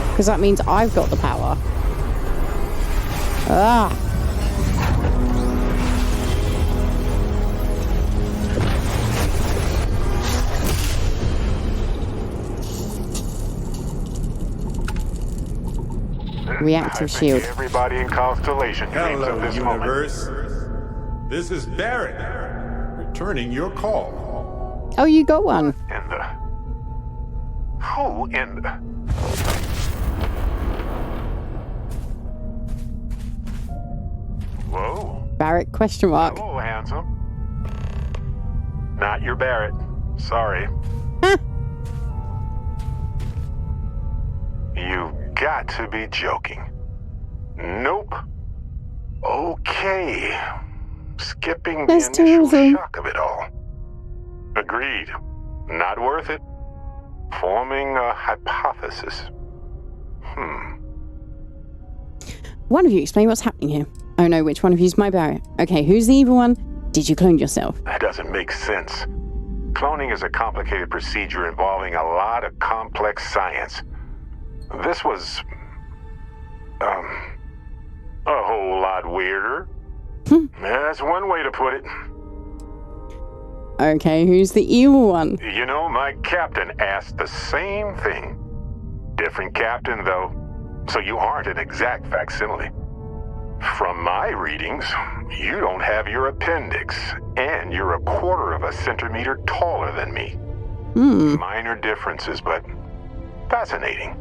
Because that means I've got the power. Ah! Reactive shield. Everybody in Constellation dreams of this universe. This is Barrett, returning your call. Oh, you got one. Who in the... Whoa. Barrett, question mark. Hello, handsome. Not your Barrett. Sorry. You got to be joking. Nope. Okay. Skipping the initial shock of it all. Agreed. Not worth it. Forming a hypothesis. One of you explain what's happening here. Oh no, which one of you's my Barrett? Okay, who's the evil one? Did you clone yourself? That doesn't make sense. Cloning is a complicated procedure involving a lot of complex science. This was... a whole lot weirder. That's one way to put it. Okay, who's the evil one? You know, my captain asked the same thing. Different captain, though, so you aren't an exact facsimile. From my readings, you don't have your appendix, and you're a quarter of a centimeter taller than me. Minor differences, but fascinating.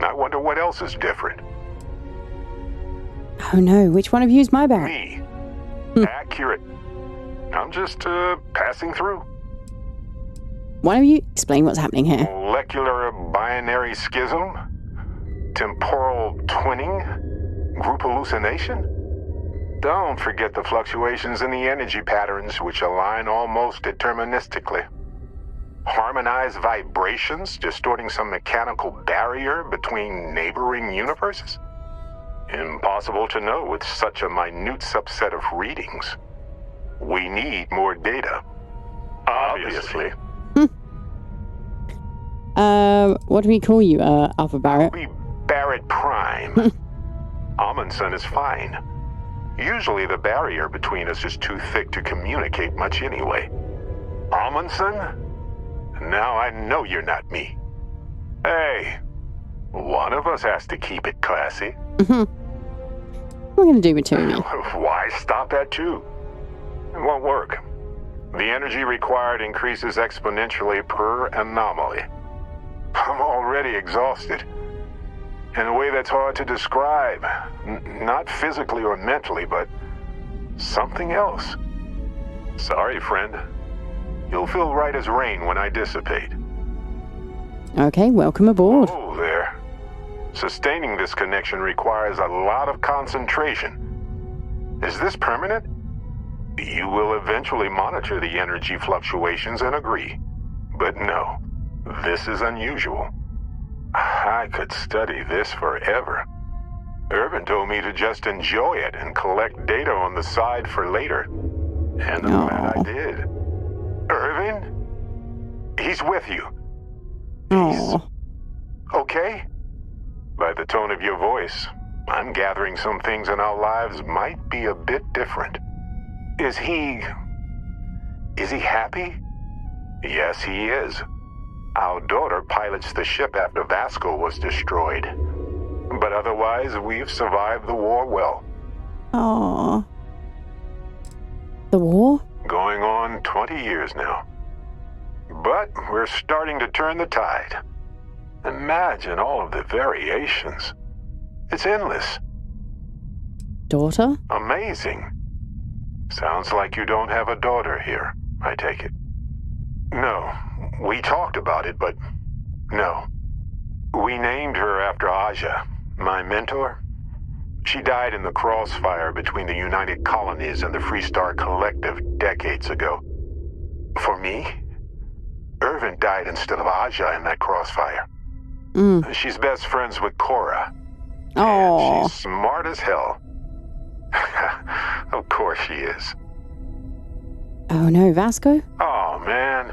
I wonder what else is different. Oh no, which one of you is my Barrett? Me. Accurate. I'm just passing through. One of you explain what's happening here. Molecular binary schism? Temporal twinning? Group hallucination? Don't forget the fluctuations in the energy patterns, which align almost deterministically. Harmonized vibrations distorting some mechanical barrier between neighboring universes? Impossible to know with such a minute subset of readings. We need more data. Obviously. What do we call you, Alpha Barrett? We Barrett Prime. Amundsen is fine. Usually the barrier between us is too thick to communicate much anyway. Amundsen? Now I know you're not me. Hey, one of us has to keep it classy. We're gonna do with two of you. Why stop at two? It won't work. The energy required increases exponentially per anomaly. I'm already exhausted. In a way that's hard to describe. Not physically or mentally, but something else. Sorry, friend. You'll feel right as rain when I dissipate. Okay, welcome aboard. Oh, there. Sustaining this connection requires a lot of concentration. Is this permanent? You will eventually monitor the energy fluctuations and agree. But no, this is unusual. I could study this forever. Irvin told me to just enjoy it and collect data on the side for later. And I'm glad I did. Irvin? He's with you. He's okay? By the tone of your voice, I'm gathering some things in our lives might be a bit different. Is he happy? Yes, he is. Our daughter pilots the ship after Vasco was destroyed. But otherwise, we've survived the war well. Aww. The war? Going on 20 years now. But we're starting to turn the tide. Imagine all of the variations. It's endless. Daughter? Amazing. Sounds like you don't have a daughter here, I take it. No, we talked about it, but no. We named her after Aja, my mentor. She died in the crossfire between the United Colonies and the Freestar Collective decades ago. For me, Irvin died instead of Aja in that crossfire. She's best friends with Cora. And she's smart as hell. Of course she is. Oh no, Vasco? Oh man.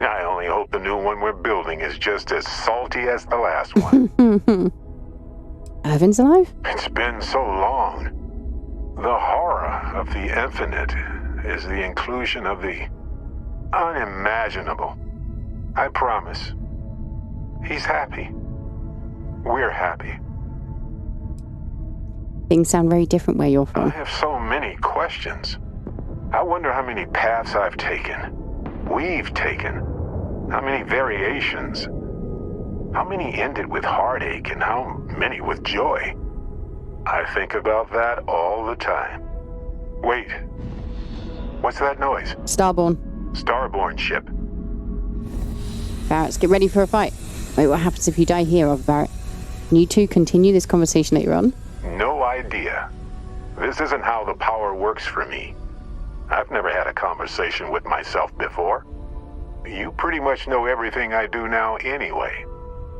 I only hope the new one we're building is just as salty as the last one. Irvin's alive? It's been so long. The horror of the infinite is the inclusion of the unimaginable. I promise. He's happy. We're happy. Things sound very different where you're from. I have so many questions. I wonder how many paths I've taken. We've taken. How many variations. How many ended with heartache and how many with joy. I think about that all the time. Wait. What's that noise? Starborn. Starborn ship. Barrett, get ready for a fight. Wait, what happens if you die here, Alpha Barrett? Can you two continue this conversation later on? No idea. This isn't how the power works for me. I've never had a conversation with myself before. You pretty much know everything I do now anyway.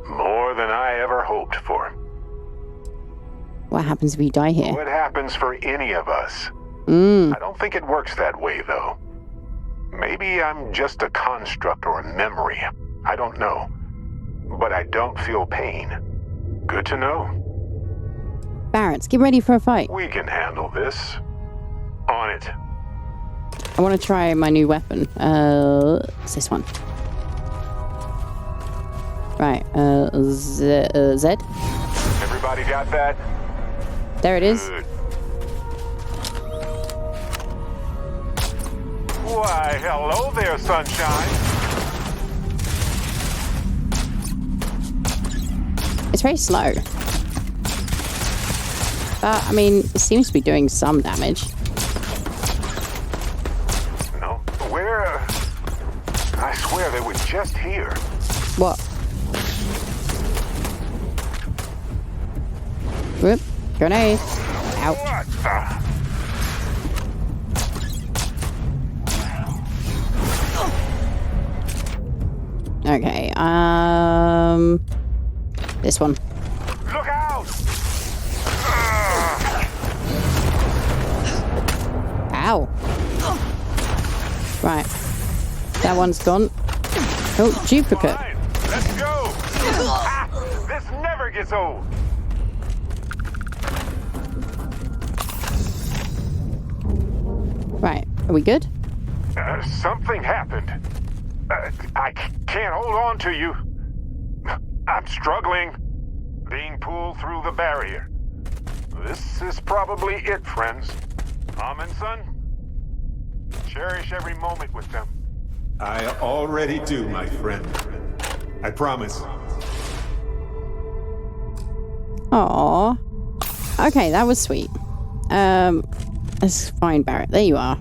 More than I ever hoped for. What happens if you die here? What happens for any of us? I don't think it works that way, though. Maybe I'm just a construct or a memory. I don't know. But I don't feel pain. Good to know. Barrett, get ready for a fight. We can handle this. On it. I want to try my new weapon. It's this one. Right, Z. Everybody got that? There it is. Good. Why, hello there, sunshine. It's very slow. But, I mean, it seems to be doing some damage. No, where? I swear they were just here. What? Whoop. Grenade. Ow. What the? Okay, this one. Look out! Ow. Right. That one's gone. Oh, duplicate. Fine. Let's go! Ah, this never gets old. Right, are we good? Something happened. I can't hold on to you. I'm struggling, being pulled through the barrier. This is probably it, friends. Mom and son, cherish every moment with them. I already do, my friend. I promise. Aww. Okay, that was sweet. Let's find Barrett. There you are.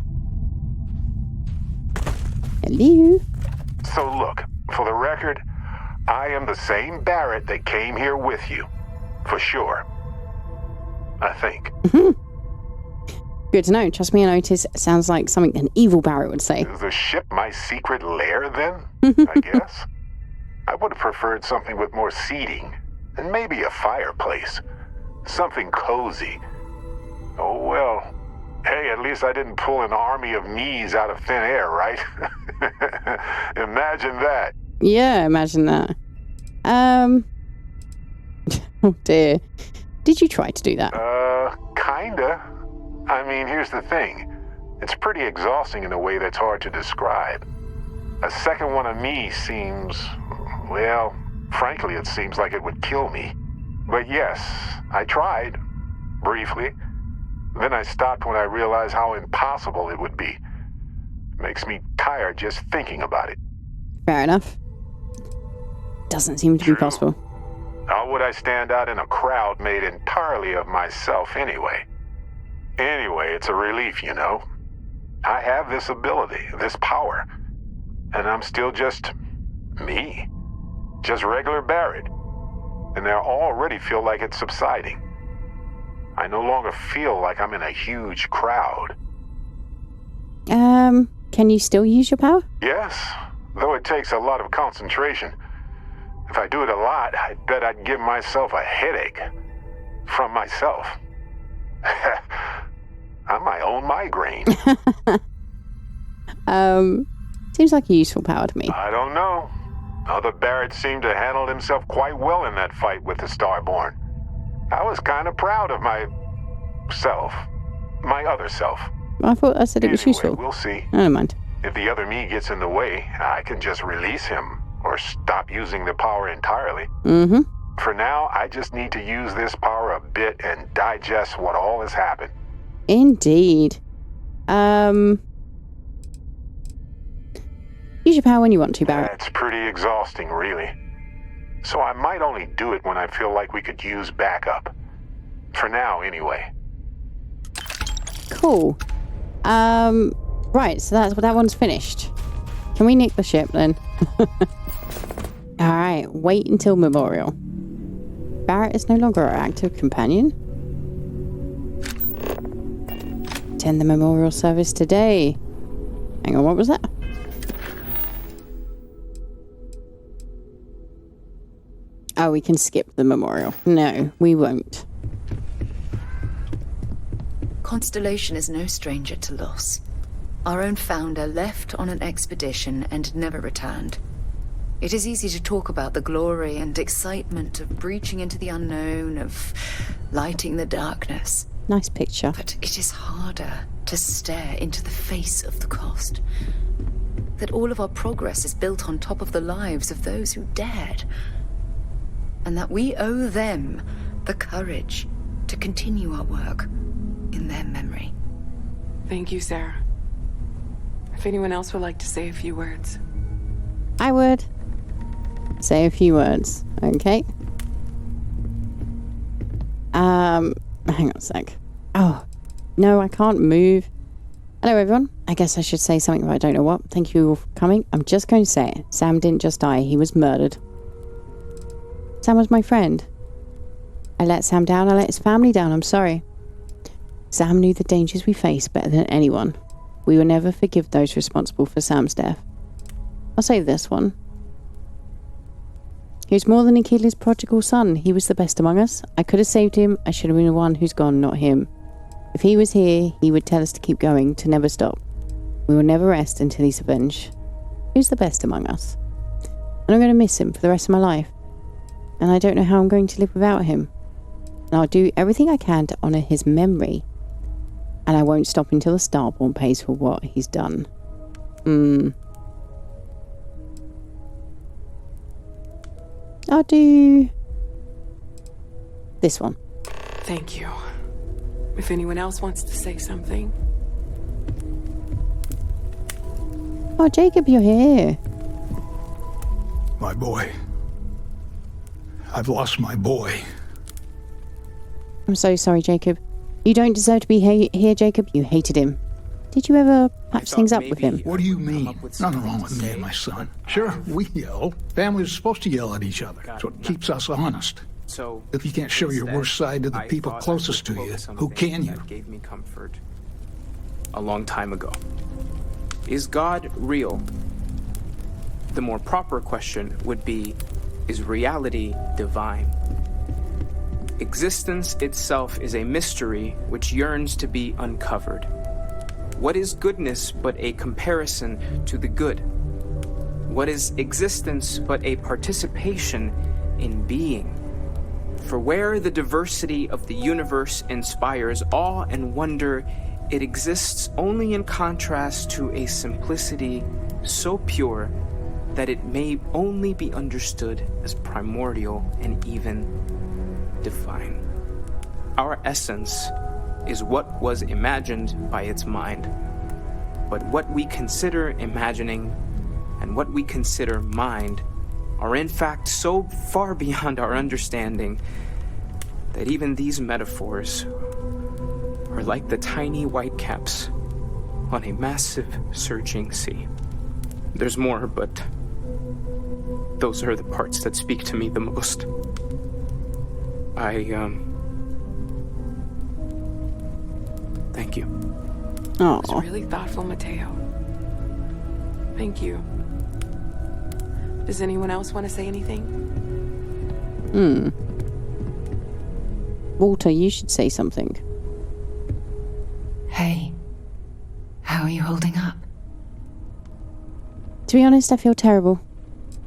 Hello. So look, for the record, I am the same Barrett that came here with you. For sure. I think. Good to know. Trust me, I notice. It sounds like something an evil Barrett would say. Is the ship my secret lair then? I guess. I would have preferred something with more seating. And maybe a fireplace. Something cozy. Oh well. Hey, at least I didn't pull an army of knees out of thin air, right? Imagine that. Yeah, imagine that. Oh dear. Did you try to do that? Kinda. I mean, here's the thing. It's pretty exhausting in a way that's hard to describe. A second one of me seems... well, frankly, it seems like it would kill me. But yes, I tried. Briefly. Then I stopped when I realized how impossible it would be. Makes me tired just thinking about it. Fair enough. Doesn't seem to be possible. How would I stand out in a crowd made entirely of myself anyway? Anyway, it's a relief, you know. I have this ability, this power. And I'm still just... me. Just regular Barrett. And I already feel like it's subsiding. I no longer feel like I'm in a huge crowd. Can you still use your power? Yes, though it takes a lot of concentration. If I do it a lot, I bet I'd give myself a headache. From myself. I'm my own migraine. Seems like a useful power to me. I don't know. Other Barrett seemed to handle himself quite well in that fight with the Starborn. I was kind of proud of myself. My other self. I thought I said it was useful. We'll see. I don't mind. If the other me gets in the way, I can just release him or stop using the power entirely. Mm-hmm. For now, I just need to use this power a bit and digest what all has happened. Indeed. Use your power when you want to, Barrett. It's pretty exhausting, really. So I might only do it when I feel like we could use backup. For now, anyway. Cool. Right, so that one's finished. Can we nick the ship then? Alright, wait until Memorial. Barrett is no longer our active companion. Attend the memorial service today. Hang on, what was that? Oh, we can skip the memorial. No, we won't. Constellation is no stranger to loss. Our own founder left on an expedition and never returned. It is easy to talk about the glory and excitement of breaching into the unknown, of lighting the darkness. Nice picture. But it is harder to stare into the face of the cost. That all of our progress is built on top of the lives of those who dared. And that we owe them the courage to continue our work in their memory. Thank you, Sarah. If anyone else would like to say a few words. I would say a few words, okay? Hang on a sec. Oh, no, I can't move. Hello, everyone. I guess I should say something, but I don't know what. Thank you all for coming. I'm just going to say it. Sam didn't just die. He was murdered. Sam was my friend. I let Sam down. I let his family down. I'm sorry. Sam knew the dangers we faced better than anyone. We will never forgive those responsible for Sam's death. I'll say this one. He was more than a kid, his prodigal son. He was the best among us. I could have saved him. I should have been the one who's gone, not him. If he was here, he would tell us to keep going, to never stop. We will never rest until he's avenged. Who's the best among us? And I'm going to miss him for the rest of my life. And I don't know how I'm going to live without him. And I'll do everything I can to honour his memory. And I won't stop until the Starborn pays for what he's done. I'll do this one. Thank you. If anyone else wants to say something. Oh, Jacob, you're here. My boy. I've lost my boy. I'm so sorry, Jacob. You don't deserve to be here, Jacob. You hated him. Did you ever patch things up with him? What do you mean? Nothing wrong with me and my son. Sure, we yell. Families are supposed to yell at each other. That's what keeps us honest. So, if you can't show your worst side to the people closest to you, who can you? That gave me comfort a long time ago. Is God real? The more proper question would be, is reality divine? Existence itself is a mystery which yearns to be uncovered. What is goodness but a comparison to the good? What is existence but a participation in being? For where the diversity of the universe inspires awe and wonder, it exists only in contrast to a simplicity so pure that it may only be understood as primordial and even divine. Our essence is what was imagined by its mind. But what we consider imagining and what we consider mind are in fact so far beyond our understanding that even these metaphors are like the tiny white caps on a massive surging sea. There's more, but those are the parts that speak to me the most. Thank you. Oh, it was really thoughtful, Mateo. Thank you. Does anyone else want to say anything? Walter, you should say something. Hey, how are you holding up? To be honest, I feel terrible.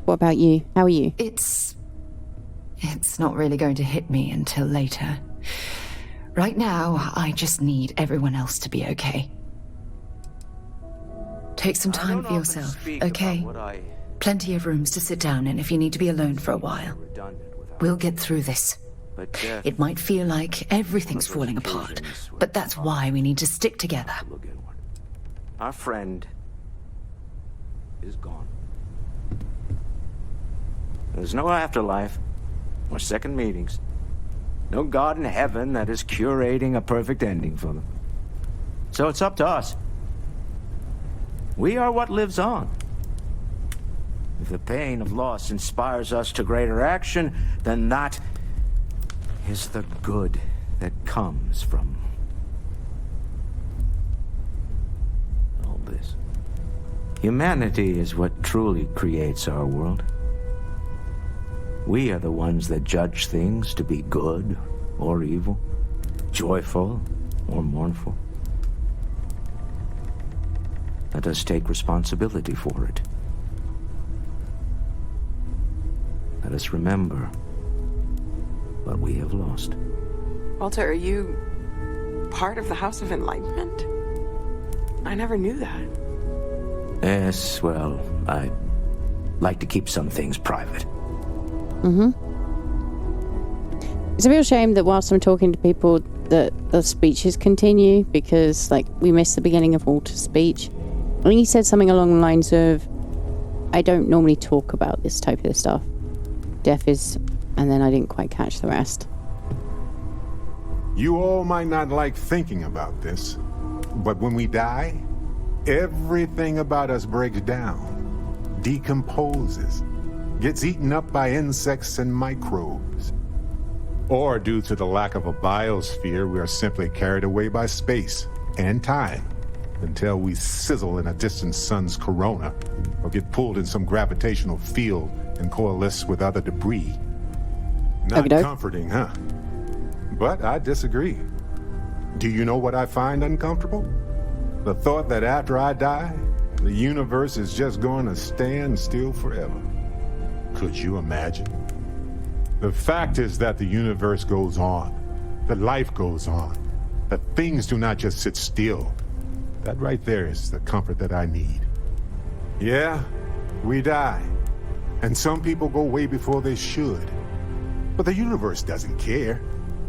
What about you? How are you? It's not really going to hit me until later. Right now, I just need everyone else to be okay. Take some time for yourself, okay? Plenty of rooms to sit down in if you need to be alone for a while. We'll get through this. It might feel like everything's falling apart, but that's why we need to stick together. Our friend is gone. There's no afterlife, or second meetings. No God in heaven that is curating a perfect ending for them. So it's up to us. We are what lives on. If the pain of loss inspires us to greater action, then that is the good that comes from all this. Humanity is what truly creates our world. We are the ones that judge things to be good or evil, joyful or mournful. Let us take responsibility for it. Let us remember what we have lost. Walter, are you part of the House of Enlightenment? I never knew that. Yes, well, I like to keep some things private. Mm-hmm. It's a real shame that whilst I'm talking to people that the speeches continue, because like we missed the beginning of Walter's speech. I think he said something along the lines of, I don't normally talk about this type of stuff. Death is... and then I didn't quite catch the rest. You all might not like thinking about this, but when we die, everything about us breaks down, decomposes, gets eaten up by insects and microbes. Or due to the lack of a biosphere, we are simply carried away by space and time until we sizzle in a distant sun's corona or get pulled in some gravitational field and coalesce with other debris. Not comforting, huh? But I disagree. Do you know what I find uncomfortable? The thought that after I die, the universe is just going to stand still forever. Could you imagine? The fact is that the universe goes on, that life goes on, that things do not just sit still. That right there is the comfort that I need. Yeah, we die, and some people go way before they should. But the universe doesn't care.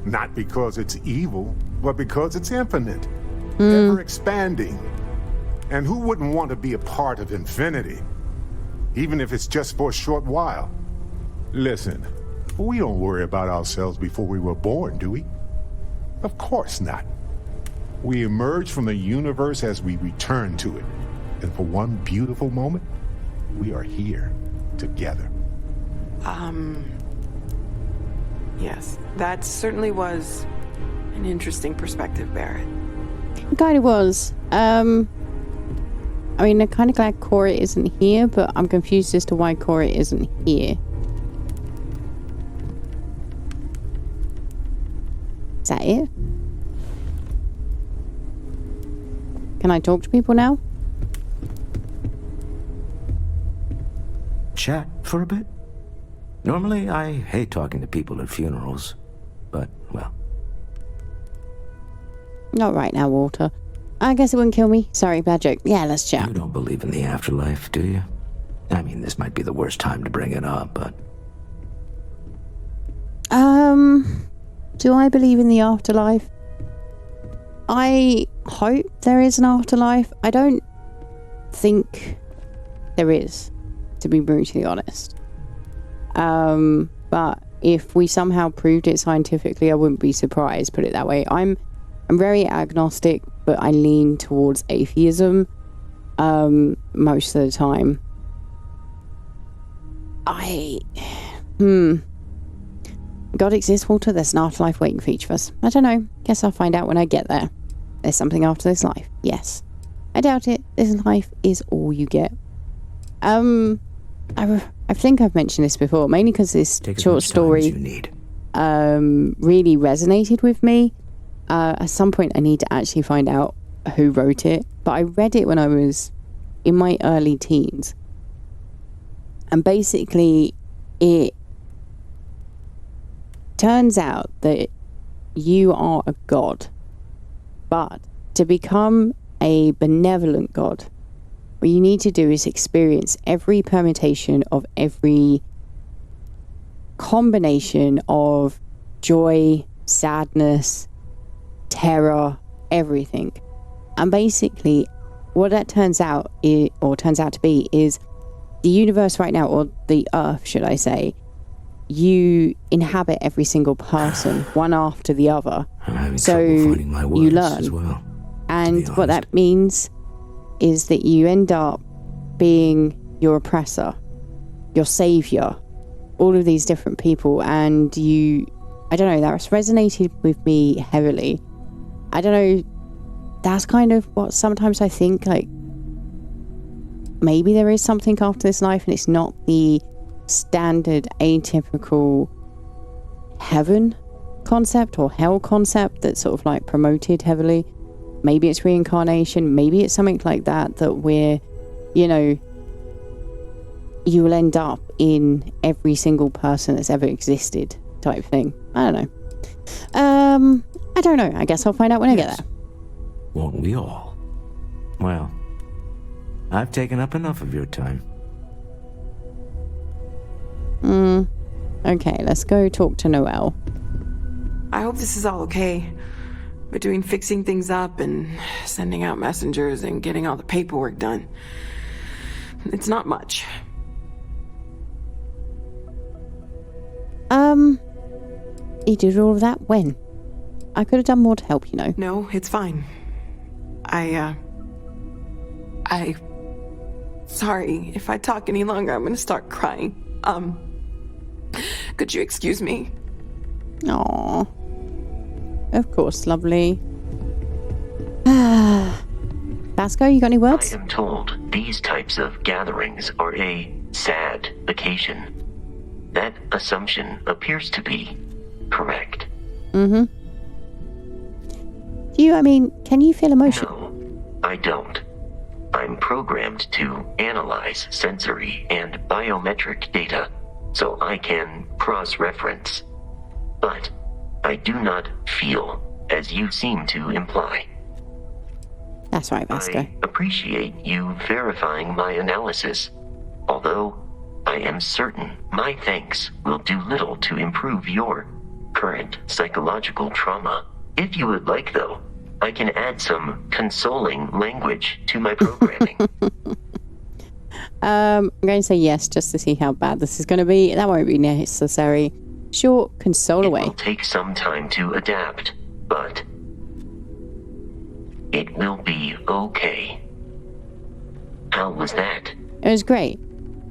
Not because it's evil, but because it's infinite, ever expanding. And who wouldn't want to be a part of infinity? Even if it's just for a short while. Listen, we don't worry about ourselves before we were born, do we? Of course not. We emerge from the universe as we return to it. And for one beautiful moment, we are here together. Yes, that certainly was an interesting perspective, Barrett. It kind of was. I mean, I'm kind of glad Cora isn't here, but I'm confused as to why Cora isn't here. Is that it? Can I talk to people now? Chat for a bit? Normally, I hate talking to people at funerals, but, well. Not right now, Walter. I guess it wouldn't kill me. Sorry, bad joke. Yeah, let's chat. You don't believe in the afterlife, do you? I mean, this might be the worst time to bring it up, but... Do I believe in the afterlife? I hope there is an afterlife. I don't think there is, to be brutally honest. But if we somehow proved it scientifically, I wouldn't be surprised, put it that way. I'm very agnostic, but I lean towards atheism, most of the time. God exists, Walter. There's an afterlife waiting for each of us. I don't know. Guess I'll find out when I get there. There's something after this life. Yes. I doubt it. This life is all you get. I think I've mentioned this before, mainly because this short story really resonated with me. At some point, I need to actually find out who wrote it. But I read it when I was in my early teens. And basically, it turns out that you are a god. But to become a benevolent god, what you need to do is experience every permutation of every combination of joy, sadness, terror, everything. And basically, what that turns out to be is the universe right now, or the earth, should I say, you inhabit every single person, one after the other. So you learn. And what that means is that you end up being your oppressor, your savior, all of these different people. And I don't know, that's resonated with me heavily. I don't know, that's kind of what sometimes I think, like, maybe there is something after this life and it's not the standard atypical heaven concept or hell concept that's sort of like promoted heavily. Maybe it's reincarnation, maybe it's something like that we're, you will end up in every single person that's ever existed type thing. I don't know. I don't know. I guess I'll find out when I get there. Won't we all? Well, I've taken up enough of your time. Okay, let's go talk to Noelle. I hope this is all okay. Between fixing things up and sending out messengers and getting all the paperwork done. It's not much. You did all of that when? I could have done more to help, you know. No, it's fine. Sorry, if I talk any longer, I'm gonna start crying. Could you excuse me? Aww. Of course, lovely. Vasco, you got any words? I am told these types of gatherings are a sad occasion. That assumption appears to be correct. Can you feel emotion? No, I don't. I'm programmed to analyze sensory and biometric data so I can cross-reference. But I do not feel, as you seem to imply. That's right, Vasco. I appreciate you verifying my analysis, although I am certain my thanks will do little to improve your current psychological trauma. If you would like, though, I can add some consoling language to my programming. I'm going to say yes, just to see how bad this is going to be. That won't be necessary. Sure, console away. It will take some time to adapt, but it will be okay. How was that? It was great.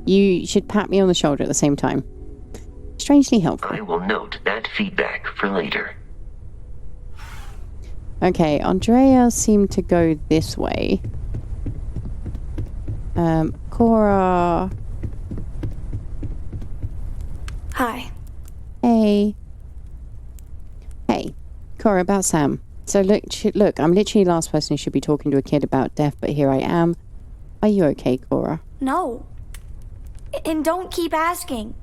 You should pat me on the shoulder at the same time. Strangely helpful. I will note that feedback for later. Okay, Andrea seemed to go this way. Cora. Hi. Hey. Hey, Cora, about Sam. So look, I'm literally the last person who should be talking to a kid about death, but here I am. Are you okay, Cora? No. And don't keep asking.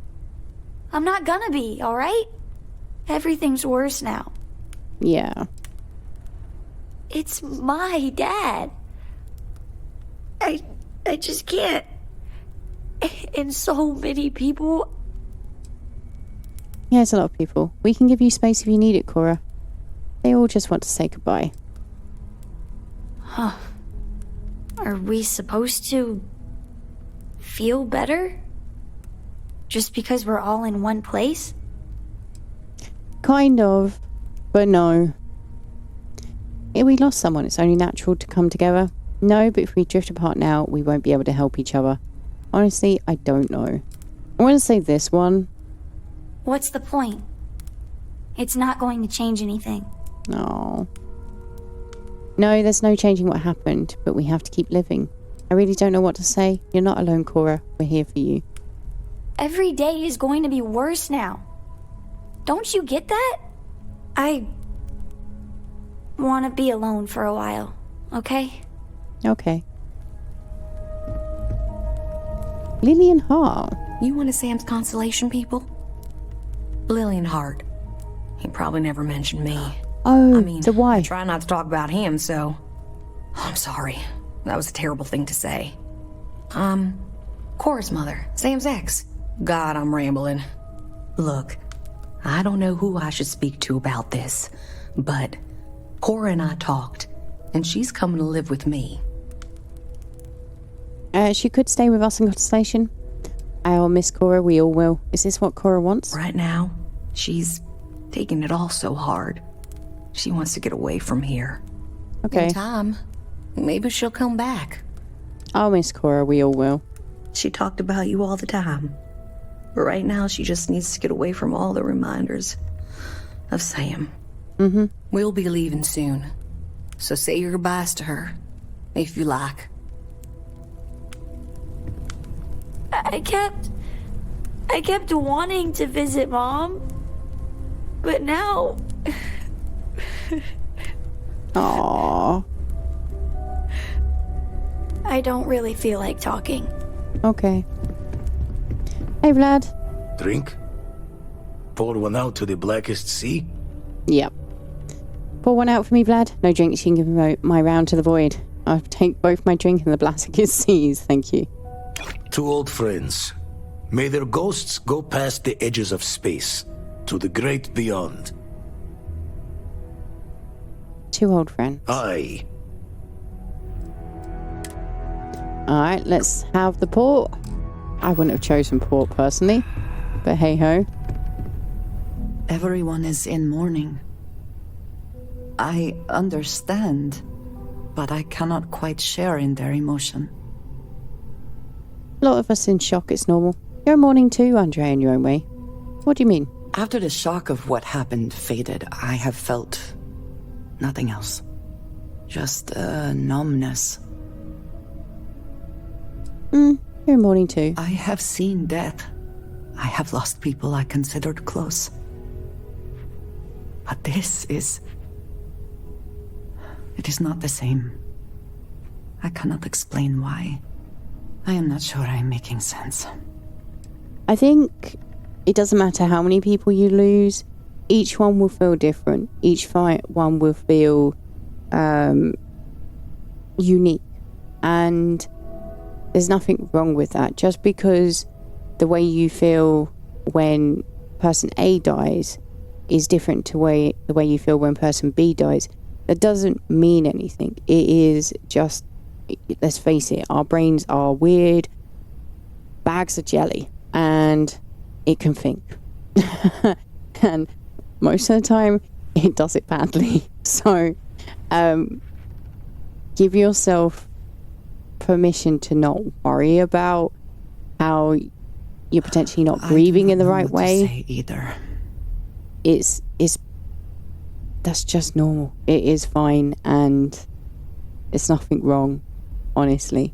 I'm not gonna be, alright? Everything's worse now. Yeah. It's my dad. I just can't. And so many people. Yeah, it's a lot of people. We can give you space if you need it, Cora. They all just want to say goodbye. Huh. Are we supposed to feel better? Just because we're all in one place? Kind of, but no. If we lost someone, it's only natural to come together. No, but if we drift apart now, we won't be able to help each other. Honestly, I don't know. I want to say this one. What's the point? It's not going to change anything. No. No, there's no changing what happened, but we have to keep living. I really don't know what to say. You're not alone, Cora. We're here for you. Every day is going to be worse now. Don't you get that? I want to be alone for a while, okay? Okay. Lillian Hart. You one of Sam's consolation people? Lillian Hart. He probably never mentioned me. Oh, I mean, so why? I try not to talk about him, so... I'm sorry. That was a terrible thing to say. Cora's mother, Sam's ex. God, I'm rambling. Look, I don't know who I should speak to about this, but Cora and I talked, and she's coming to live with me. She could stay with us in Constellation. I'll miss Cora, we all will. Is this what Cora wants? Right now, she's taking it all so hard. She wants to get away from here. Okay. In time, maybe she'll come back. I'll miss Cora, we all will. She talked about you all the time. But right now, she just needs to get away from all the reminders of Sam. Mm-hmm. We'll be leaving soon. So say your goodbyes to her, if you like. I kept wanting to visit Mom. But now... Aww. I don't really feel like talking. Okay. Hey, Vlad. Drink? Pour one out to the blackest sea? Yep. Pour one out for me, Vlad. No drinks, you can give my round to the void. I'll take both my drink and the Blasikis seas, thank you. Two old friends. May their ghosts go past the edges of space, to the great beyond. Two old friends. Aye. Alright, let's have the port. I wouldn't have chosen port personally, but hey ho. Everyone is in mourning. I understand, but I cannot quite share in their emotion. A lot of us in shock, it's normal. You're in mourning too, Andre, in your own way. What do you mean? After the shock of what happened faded, I have felt nothing else. Just a numbness. You're in mourning too. I have seen death. I have lost people I considered close. But this is... It is not the same. I cannot explain why. I am not sure I am making sense. I think it doesn't matter how many people you lose. Each one will feel different. Each one will feel unique. And there's nothing wrong with that. Just because the way you feel when person A dies is different to the way you feel when person B dies, that doesn't mean anything. It is just, let's face it, our brains are weird bags of jelly, and it can think. And most of the time, it does it badly. So, give yourself permission to not worry about how you're potentially not grieving in the right way. I don't know what to say either. It's that's just normal. It is fine, and there's nothing wrong, honestly.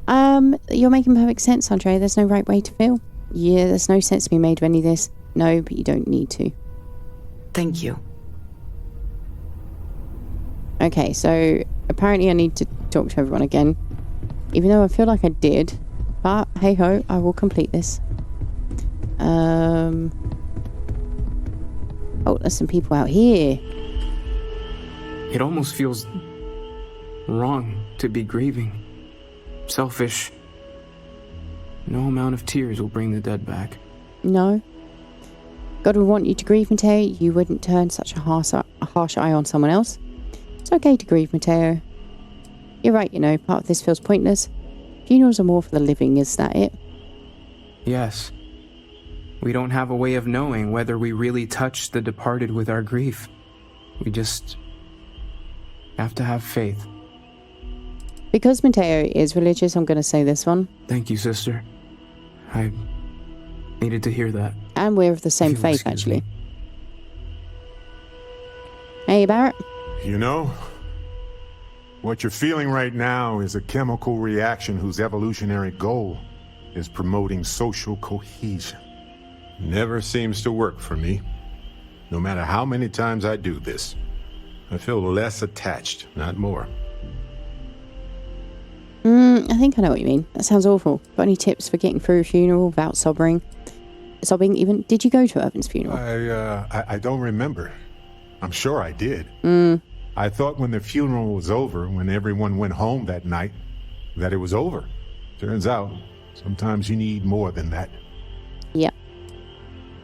You're making perfect sense, Andre. There's no right way to feel. Yeah, there's no sense to be made of any of this. No, but you don't need to. Thank you. Okay, so apparently I need to talk to everyone again, even though I feel like I did. But hey ho, I will complete this. Oh, there's some people out here. It almost feels wrong to be grieving. Selfish. No amount of tears will bring the dead back. No. God would want you to grieve, Mateo. You wouldn't turn such a harsh eye on someone else. It's okay to grieve, Mateo. You're right, you know, part of this feels pointless. Funerals are more for the living, is that it? Yes. We don't have a way of knowing whether we really touch the departed with our grief. We just have to have faith. Because Mateo is religious, I'm going to say this one. Thank you, sister. I needed to hear that. And we're of the same faith, actually. Hey, Barrett. You know, what you're feeling right now is a chemical reaction whose evolutionary goal is promoting social cohesion. Never seems to work for me. No matter how many times I do this, I feel less attached, not more. I think I know what you mean. That sounds awful. Got any tips for getting through a funeral without sobbing? Even? Did you go to Irvin's funeral? I don't remember. I'm sure I did. I thought when the funeral was over, when everyone went home that night, that it was over. Turns out, sometimes you need more than that. Yeah.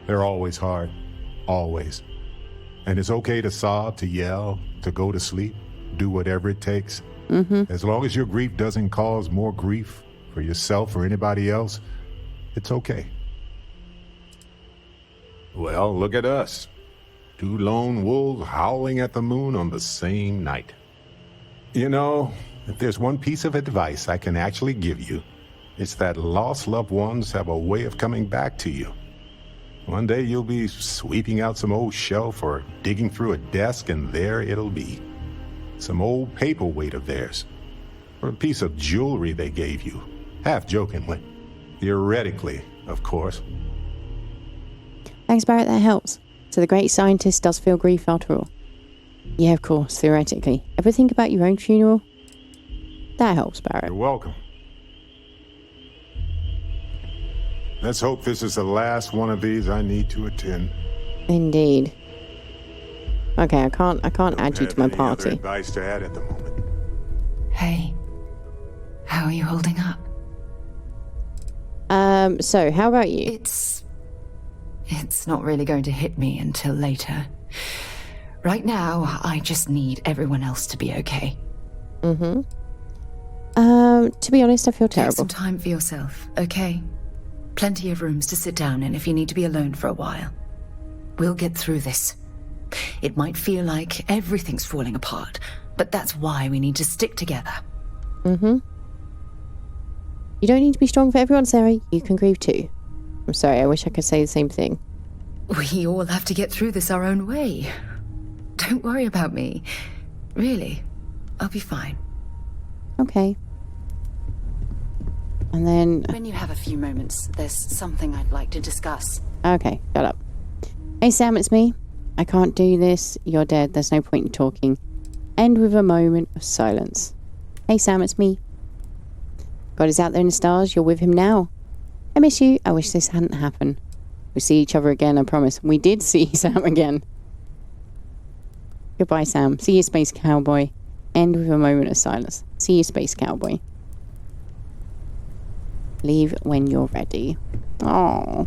They're always hard. Always. And it's okay to sob, to yell, to go to sleep, do whatever it takes. As long as your grief doesn't cause more grief for yourself or anybody else, it's okay. Well, look at us. Two lone wolves howling at the moon on the same night. You know, if there's one piece of advice I can actually give you, it's that lost loved ones have a way of coming back to you. One day you'll be sweeping out some old shelf or digging through a desk, and there it'll be. Some old paperweight of theirs, or a piece of jewelry they gave you, half jokingly. Theoretically, of course. Thanks, Barrett, that helps. So the great scientist does feel grief after all. Yeah, of course, theoretically. Ever think about your own funeral? That helps, Barrett. You're welcome. Let's hope this is the last one of these I need to attend. Indeed. Okay, I can't add you to my Any other party. advice to add at the moment? Hey, how are you holding up? So how about you? It's not really going to hit me until later. Right now, I just need everyone else to be okay. Mm-hmm. To be honest, I feel terrible. Take some time for yourself, okay? Plenty of rooms to sit down in if you need to be alone for a while. We'll get through this. It might feel like everything's falling apart, but that's why we need to stick together. Mm-hmm. You don't need to be strong for everyone, Sarah. You can grieve too. I'm sorry, I wish I could say the same thing. We all have to get through this our own way. Don't worry about me. Really, I'll be fine. Okay. And then... When you have a few moments, there's something I'd like to discuss. Okay, shut up. Hey Sam, it's me. I can't do this. You're dead. There's no point in talking. End with a moment of silence. Hey Sam, it's me. God is out there in the stars. You're with him now. I miss you. I wish this hadn't happened. We'll see each other again, I promise. We did see Sam again. Goodbye, Sam. See you, Space Cowboy. End with a moment of silence. See you, Space Cowboy. Leave when you're ready. Oh.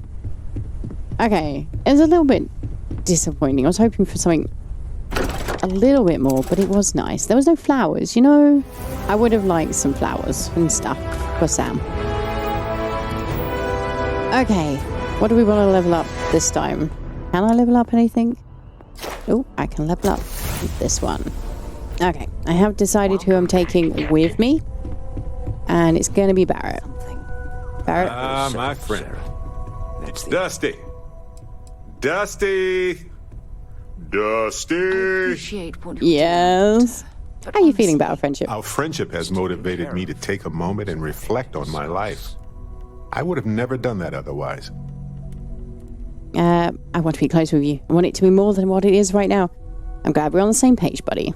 Okay. It was a little bit disappointing. I was hoping for something a little bit more, but it was nice. There was no flowers, you know? I would have liked some flowers and stuff for Sam. Okay. What do we want to level up this time? Can I level up anything? Oh, I can level up this one. Okay. I have decided who I'm taking with me. And it's going to be Barrett. Barrett. Ah, my friend. It's Dusty. Dusty. Dusty. Yes. How are you feeling about our friendship? Our friendship has motivated me to take a moment and reflect on my life. I would have never done that otherwise. I want to be close with you. I want it to be more than what it is right now. I'm glad we're on the same page, buddy.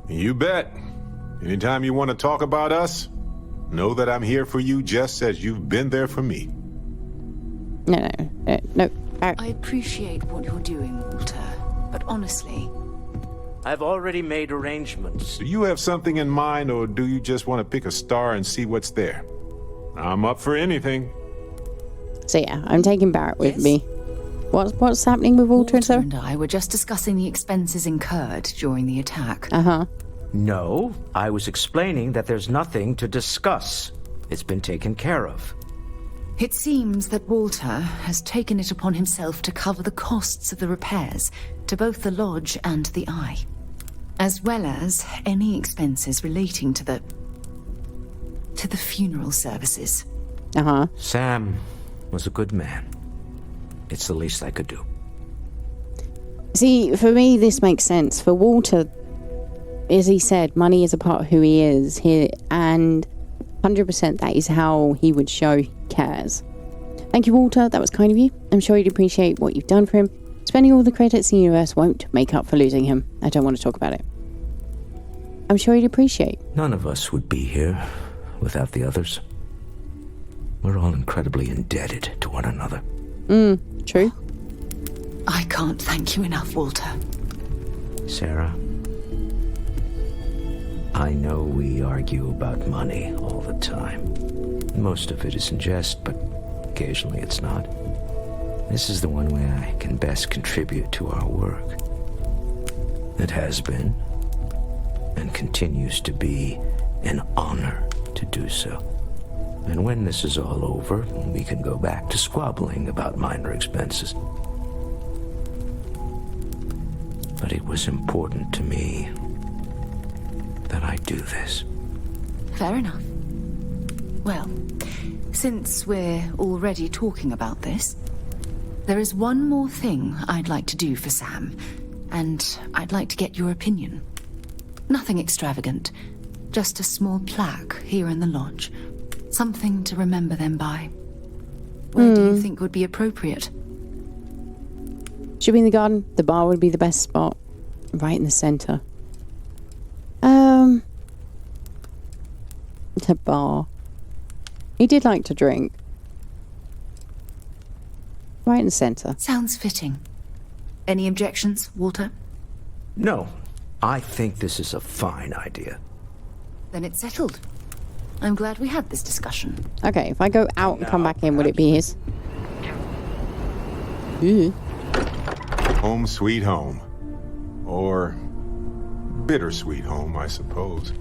You bet. Anytime you want to talk about us, know that I'm here for you just as you've been there for me. No. I appreciate what you're doing, Walter, but honestly... I've already made arrangements. Do you have something in mind, or do you just want to pick a star and see what's there? I'm up for anything. So yeah, I'm taking Barrett with me. What's happening with Walter and Sarah? and I were just discussing the expenses incurred during the attack. Uh-huh. No, I was explaining that there's nothing to discuss. It's been taken care of. It seems that Walter has taken it upon himself to cover the costs of the repairs to both the lodge and the Eye, as well as any expenses relating to the funeral services. Uh-huh. Sam was a good man. It's the least I could do. See, for me, this makes sense. For Walter, as he said, money is a part of who he is here, and 100% that is how he would show he cares. Thank you, Walter. That was kind of you. I'm sure he'd appreciate what you've done for him. Spending all the credits in the universe won't make up for losing him. I don't want to talk about it. I'm sure he'd appreciate. None of us would be here without the others. We're all incredibly indebted to one another. True. I can't thank you enough, Walter. Sarah, I know we argue about money all the time. Most of it is in jest, but occasionally it's not. This is the one way I can best contribute to our work. It has been, and continues to be, an honor to do so. And when this is all over, we can go back to squabbling about minor expenses. But it was important to me that I do this. Fair enough. Well, since we're already talking about this, there is one more thing I'd like to do for Sam, and I'd like to get your opinion. Nothing extravagant, just a small plaque here in the lodge. Something to remember them by. Where do you think would be appropriate? Should be in the garden. The bar would be the best spot. Right in the center. The bar. He did like to drink. Right in the center. Sounds fitting. Any objections, Walter? No, I think this is a fine idea. Then it's settled. I'm glad we had this discussion. Okay, if I go out and come back in, would it be his? Ew. Home sweet home. Or bittersweet home, I suppose.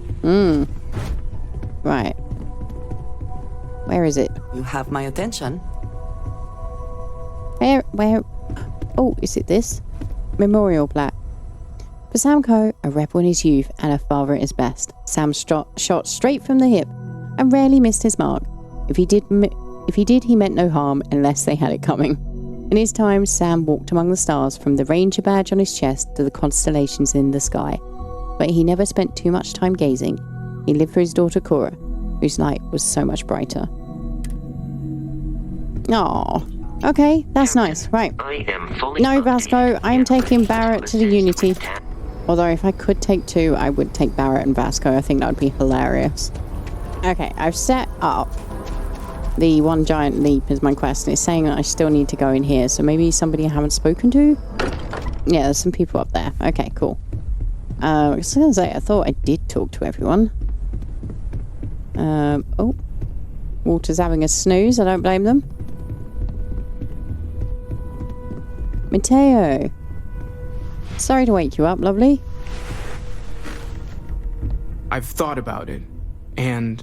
Right. Where is it? You have my attention. Where? Oh, is it this? Memorial plaque. For Sam Coe, a rebel in his youth and a father at his best. Sam shot straight from the hip and rarely missed his mark. If he did, he meant no harm unless they had it coming. In his time, Sam walked among the stars from the ranger badge on his chest to the constellations in the sky. But he never spent too much time gazing. He lived for his daughter Cora, whose light was so much brighter. Aww. Okay, that's nice. Right. No, Vasco, I am taking Barrett to the Unity. Although if I could take two, I would take Barrett and Vasco. I think that would be hilarious. Okay, I've set up the one giant leap as my quest, and it's saying that I still need to go in here, so maybe somebody I haven't spoken to? Yeah, there's some people up there. Okay, cool. I was gonna say, I thought I did talk to everyone. Oh. Walter's having a snooze, I don't blame them. Mateo. Sorry to wake you up, lovely. I've thought about it, and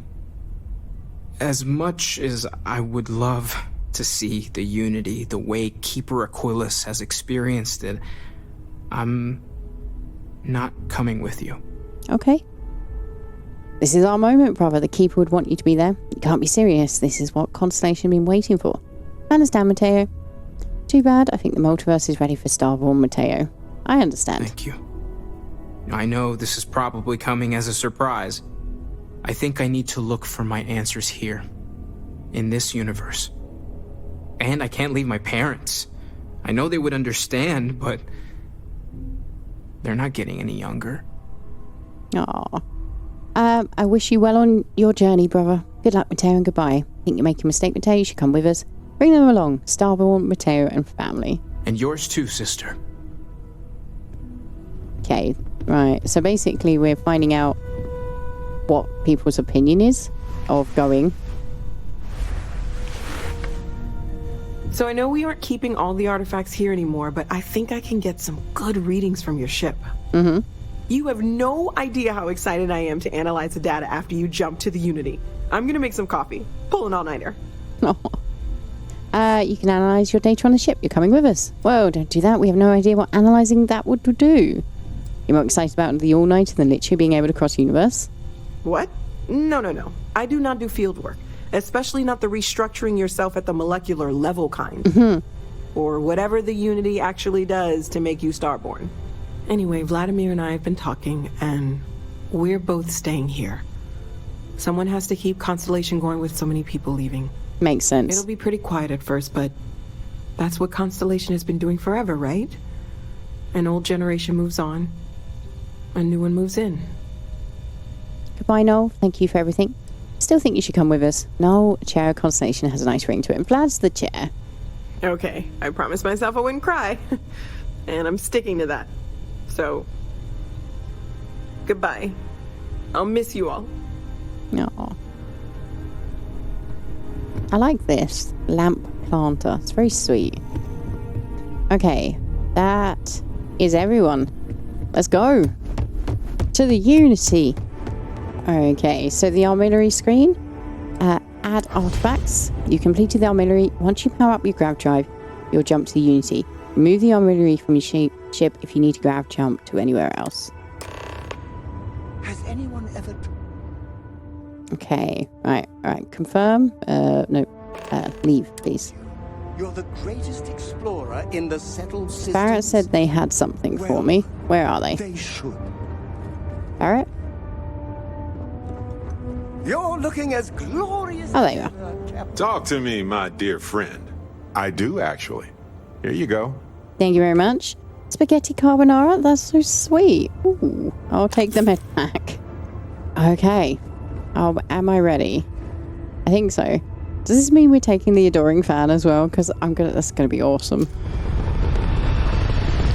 as much as I would love to see the Unity the way Keeper Aquilus has experienced it, I'm not coming with you. Okay. This is our moment, brother. The Keeper would want you to be there. You can't be serious. This is what Constellation have been waiting for. I understand, Mateo. Too bad. I think the multiverse is ready for Starborn, Mateo. I understand. Thank you. I know this is probably coming as a surprise. I think I need to look for my answers here, in this universe. And I can't leave my parents. I know they would understand, but they're not getting any younger. Aww. I wish you well on your journey, brother. Good luck, Mateo, and goodbye. Think you're making a mistake, Mateo? You should come with us. Bring them along. Starborn, Mateo, and family. And yours too, sister. Okay, right. So basically we're finding out what people's opinion is of going. So I know we aren't keeping all the artifacts here anymore, but I think I can get some good readings from your ship. Mm-hmm. You have no idea how excited I am to analyze the data after you jump to the Unity. I'm gonna make some coffee. Pull an all-nighter. You can analyze your data on the ship. You're coming with us. Whoa, don't do that. We have no idea what analyzing that would do. You're more excited about the all-nighter than literally being able to cross universe? What? No. I do not do field work. Especially not the restructuring yourself at the molecular level kind. Mm-hmm. Or whatever the Unity actually does to make you Starborn. Anyway, Vladimir and I have been talking, and we're both staying here. Someone has to keep Constellation going with so many people leaving. Makes sense. It'll be pretty quiet at first, but that's what Constellation has been doing forever, right? An old generation moves on, a new one moves in. Goodbye, Noel. Thank you for everything. Still think you should come with us. Noel, a chair of Constellation has a nice ring to it, and Vlad's the chair. Okay, I promised myself I wouldn't cry. And I'm sticking to that. So, goodbye. I'll miss you all. Aww. I like this lamp planter. It's very sweet. Okay, that is everyone. Let's go to the Unity. Okay, so the artillery screen. Add artifacts. You completed the artillery. Once you power up your grav drive, you'll jump to the Unity. Remove the artillery from your ship if you need to grav jump to anywhere else. Has anyone ever... Okay, right. Confirm. No. Leave, please. You're the greatest explorer in the settled systems. Barrett said they had something for me. Where are they? They should. Barrett? You're looking as glorious. Oh, there you are. Talk to me, my dear friend. I do, actually. Here you go. Thank you very much. Spaghetti carbonara? That's so sweet. Ooh, I'll take the med pack. Okay. Oh, am I ready? I think so. Does this mean we're taking the Adoring Fan as well? Because that's gonna be awesome.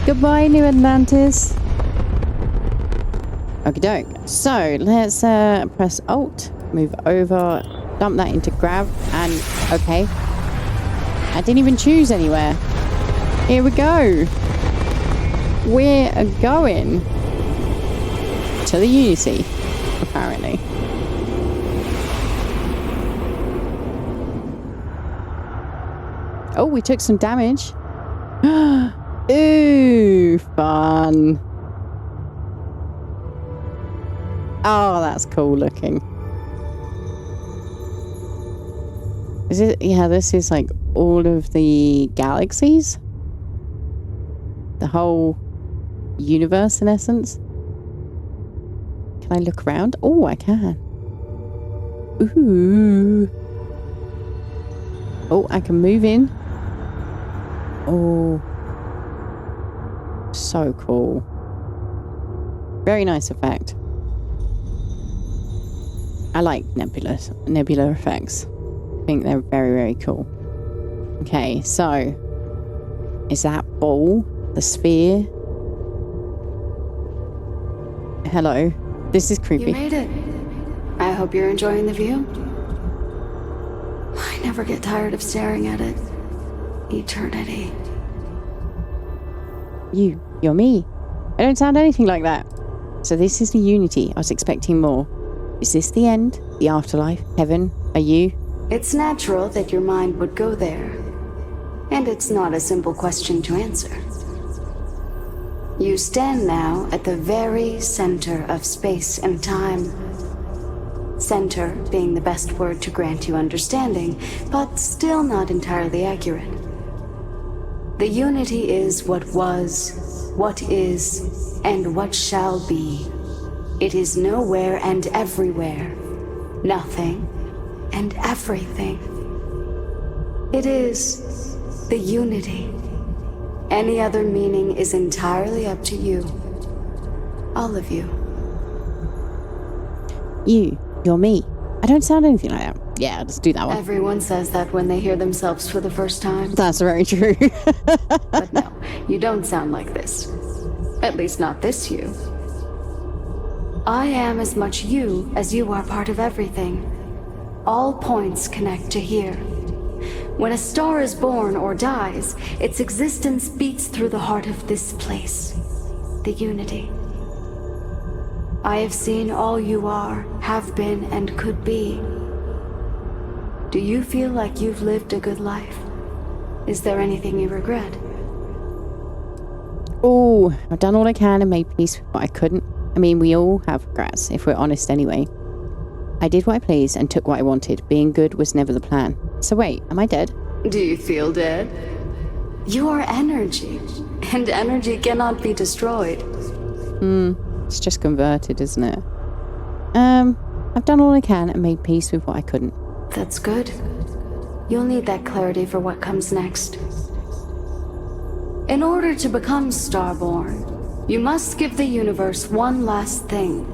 Goodbye, New Atlantis. Okie doke. So let's press Alt, move over, dump that into grab, and okay. I didn't even choose anywhere. Here we go. We're going to the Unity, apparently. Oh, we took some damage. Ooh, fun. Oh, that's cool looking. Is it? Yeah, this is like all of the galaxies. The whole universe, in essence. Can I look around? Oh, I can. Ooh. Oh, I can move in. Oh. So cool. Very nice effect. I like nebula effects. I think they're very, very cool. Okay, so is that ball the sphere? Hello. This is creepy. You made it. I hope you're enjoying the view. I never get tired of staring at it. Eternity. You're me. I don't sound anything like that. So this is the Unity. I was expecting more. Is this the end? The afterlife? Heaven? Are you? It's natural that your mind would go there. And it's not a simple question to answer. You stand now at the very center of space and time. Center being the best word to grant you understanding, but still not entirely accurate. The Unity is what was, what is, and what shall be. It is nowhere and everywhere. Nothing and everything. It is the Unity. Any other meaning is entirely up to you. All of you. You're me. I don't sound anything like that. Yeah, let's do that one. Everyone says that when they hear themselves for the first time. That's very true. But no, you don't sound like this. At least not this you. I am as much you as you are part of everything. All points connect to here. When a star is born or dies, its existence beats through the heart of this place, the Unity. I have seen all you are, have been, and could be. Do you feel like you've lived a good life? Is there anything you regret? Oh, I've done all I can and made peace with what I couldn't. I mean, we all have regrets, if we're honest anyway. I did what I pleased and took what I wanted. Being good was never the plan. So wait, am I dead? Do you feel dead? You are energy, and energy cannot be destroyed. It's just converted, isn't it? I've done all I can and made peace with what I couldn't. That's good. You'll need that clarity for what comes next. In order to become Starborn, you must give the universe one last thing.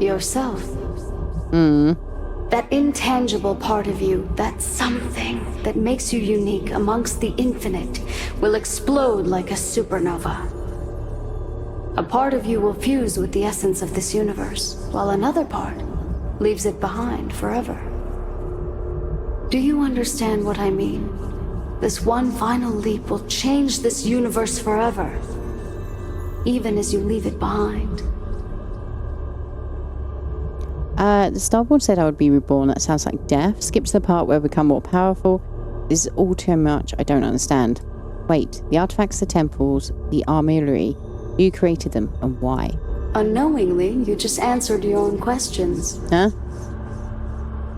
Yourself. That intangible part of you, that something that makes you unique amongst the infinite, will explode like a supernova. A part of you will fuse with the essence of this universe, while another part leaves it behind forever. Do you understand what I mean? This one final leap will change this universe forever, even as you leave it behind. The Starborn said I would be reborn. That sounds like death. Skip to the part where I become more powerful. This is all too much. I don't understand. Wait, the artifacts, the temples, the armillery. You created them, and why? Unknowingly, you just answered your own questions. Huh?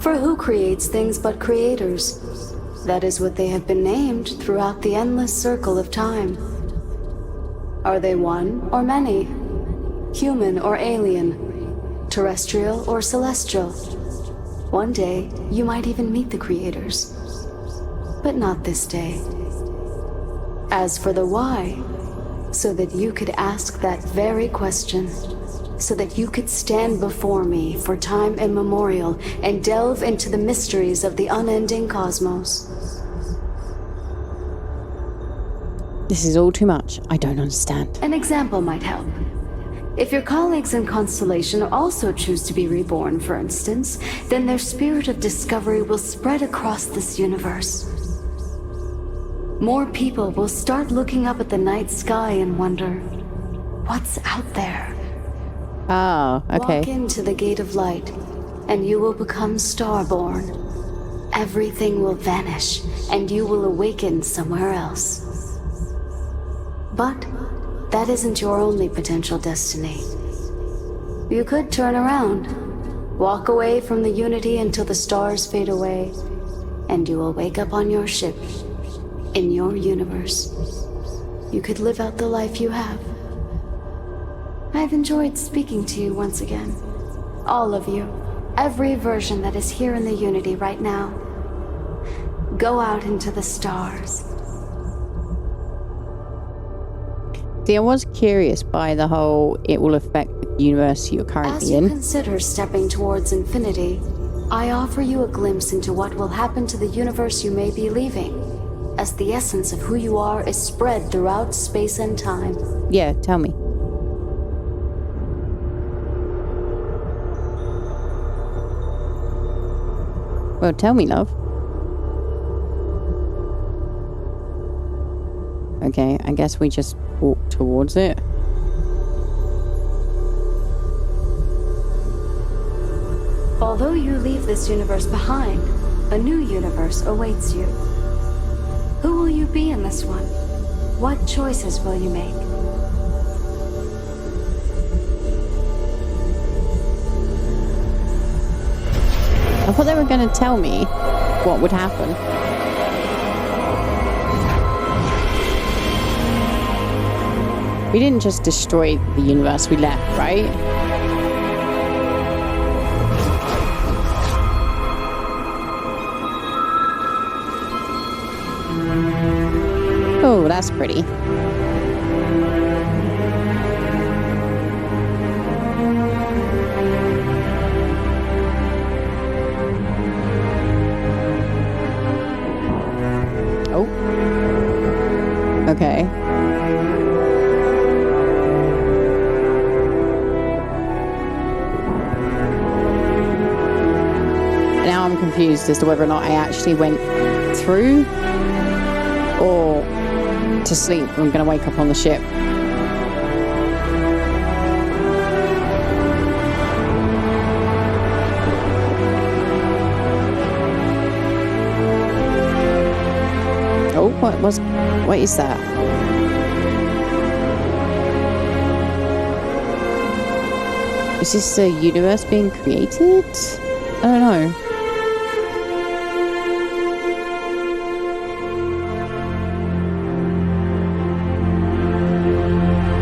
For who creates things but creators? That is what they have been named throughout the endless circle of time. Are they one or many? Human or alien? Terrestrial or celestial? One day, you might even meet the creators. But not this day. As for the why, so that you could ask that very question, so that you could stand before me for time immemorial and delve into the mysteries of the unending cosmos. This is all too much. I don't understand. An example might help. If your colleagues in Constellation also choose to be reborn, for instance, then their spirit of discovery will spread across this universe. More people will start looking up at the night sky and wonder, what's out there? Oh, okay. Walk into the Gate of Light, and you will become Starborn. Everything will vanish, and you will awaken somewhere else. But that isn't your only potential destiny. You could turn around, walk away from the Unity until the stars fade away, and you will wake up on your ship, in your universe. You could live out the life you have. I've enjoyed speaking to you once again. All of you. Every version that is here in the Unity right now. Go out into the stars. See, I was curious by the whole it will affect the universe you're currently As you in. consider stepping towards infinity, I offer you a glimpse into what will happen to the universe you may be leaving, as the essence of who you are is spread throughout space and time. Yeah, tell me. Well, tell me, love. Okay, I guess we just walk towards it. Although you leave this universe behind, a new universe awaits you. Who will you be in this one? What choices will you make? I thought they were going to tell me what would happen. We didn't just destroy the universe we left, right? Oh, that's pretty. Oh. Okay. Now I'm confused as to whether or not I actually went through or to sleep. I'm going to wake up on the ship. Oh, what is that? Is this a universe being created? I don't know.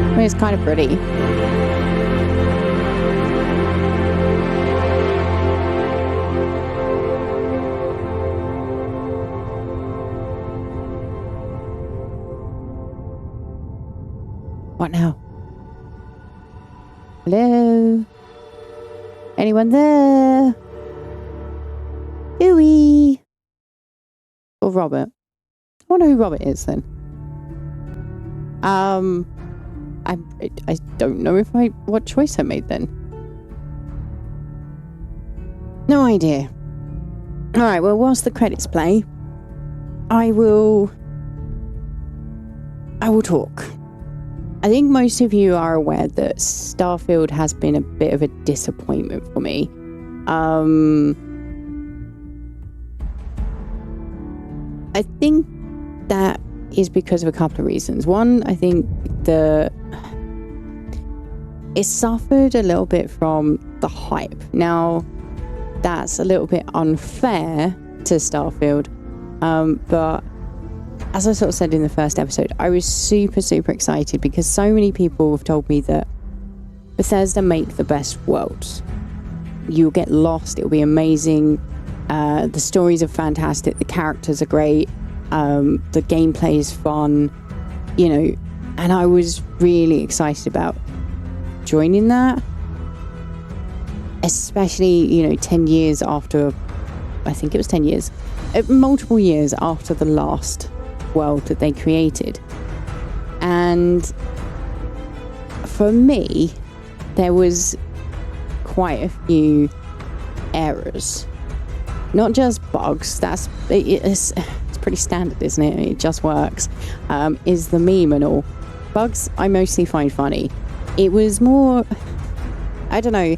I mean, it's kind of pretty. What now? Hello? Anyone there? Huey? Or Robert? I wonder who Robert is then. I don't know what choice I made then. No idea. Alright, well, whilst the credits play, I will talk. I think most of you are aware that Starfield has been a bit of a disappointment for me. I think that is because of a couple of reasons. One, I think it suffered a little bit from the hype. Now, that's a little bit unfair to Starfield, but as I sort of said in the first episode, I was super, super excited because so many people have told me that Bethesda make the best worlds. You'll get lost, it'll be amazing, the stories are fantastic, the characters are great, the gameplay is fun, you know, and I was really excited about joining that, especially, you know, 10 years after, I think it was 10 years, multiple years after the last world that they created. And for me, there was quite a few errors. Not just bugs, it's pretty standard, isn't it? It just works. Is the meme and all. Bugs I mostly find funny. It was more, I don't know,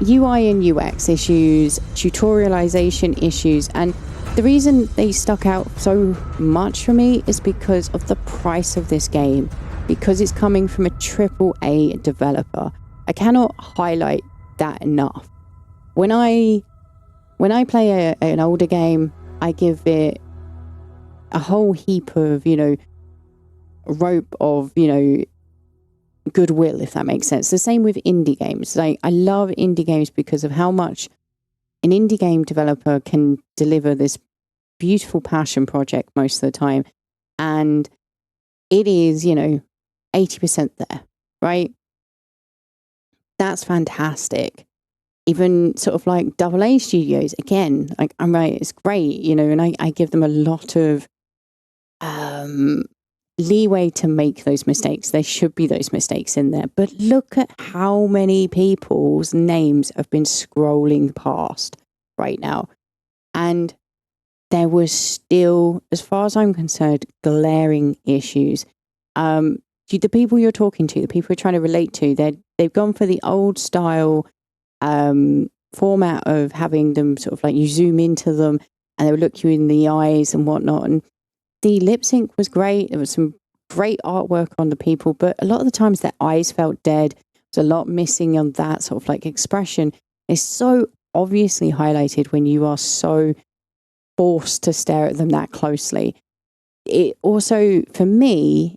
UI and UX issues, tutorialization issues, and the reason they stuck out so much for me is because of the price of this game, because it's coming from a AAA developer. I cannot highlight that enough. When I play an older game, I give it a whole heap of, rope of, goodwill, if that makes sense. The same with indie games. I love indie games because of how much an indie game developer can deliver this beautiful passion project most of the time. And it is, 80% there, right? That's fantastic. Even sort of like AA studios, again, like I'm right, it's great, and I give them a lot of leeway to make those mistakes. There should be those mistakes in there. But look at how many people's names have been scrolling past right now. And there was still, as far as I'm concerned, glaring issues. The people you're talking to, the people you're trying to relate to, they've gone for the old style format of having them sort of like you zoom into them and they'll look you in the eyes and whatnot. And the lip sync was great. There was some great artwork on the people, but a lot of the times their eyes felt dead. There's a lot missing on that sort of like expression. It's so obviously highlighted when you are so forced to stare at them that closely. It also, for me,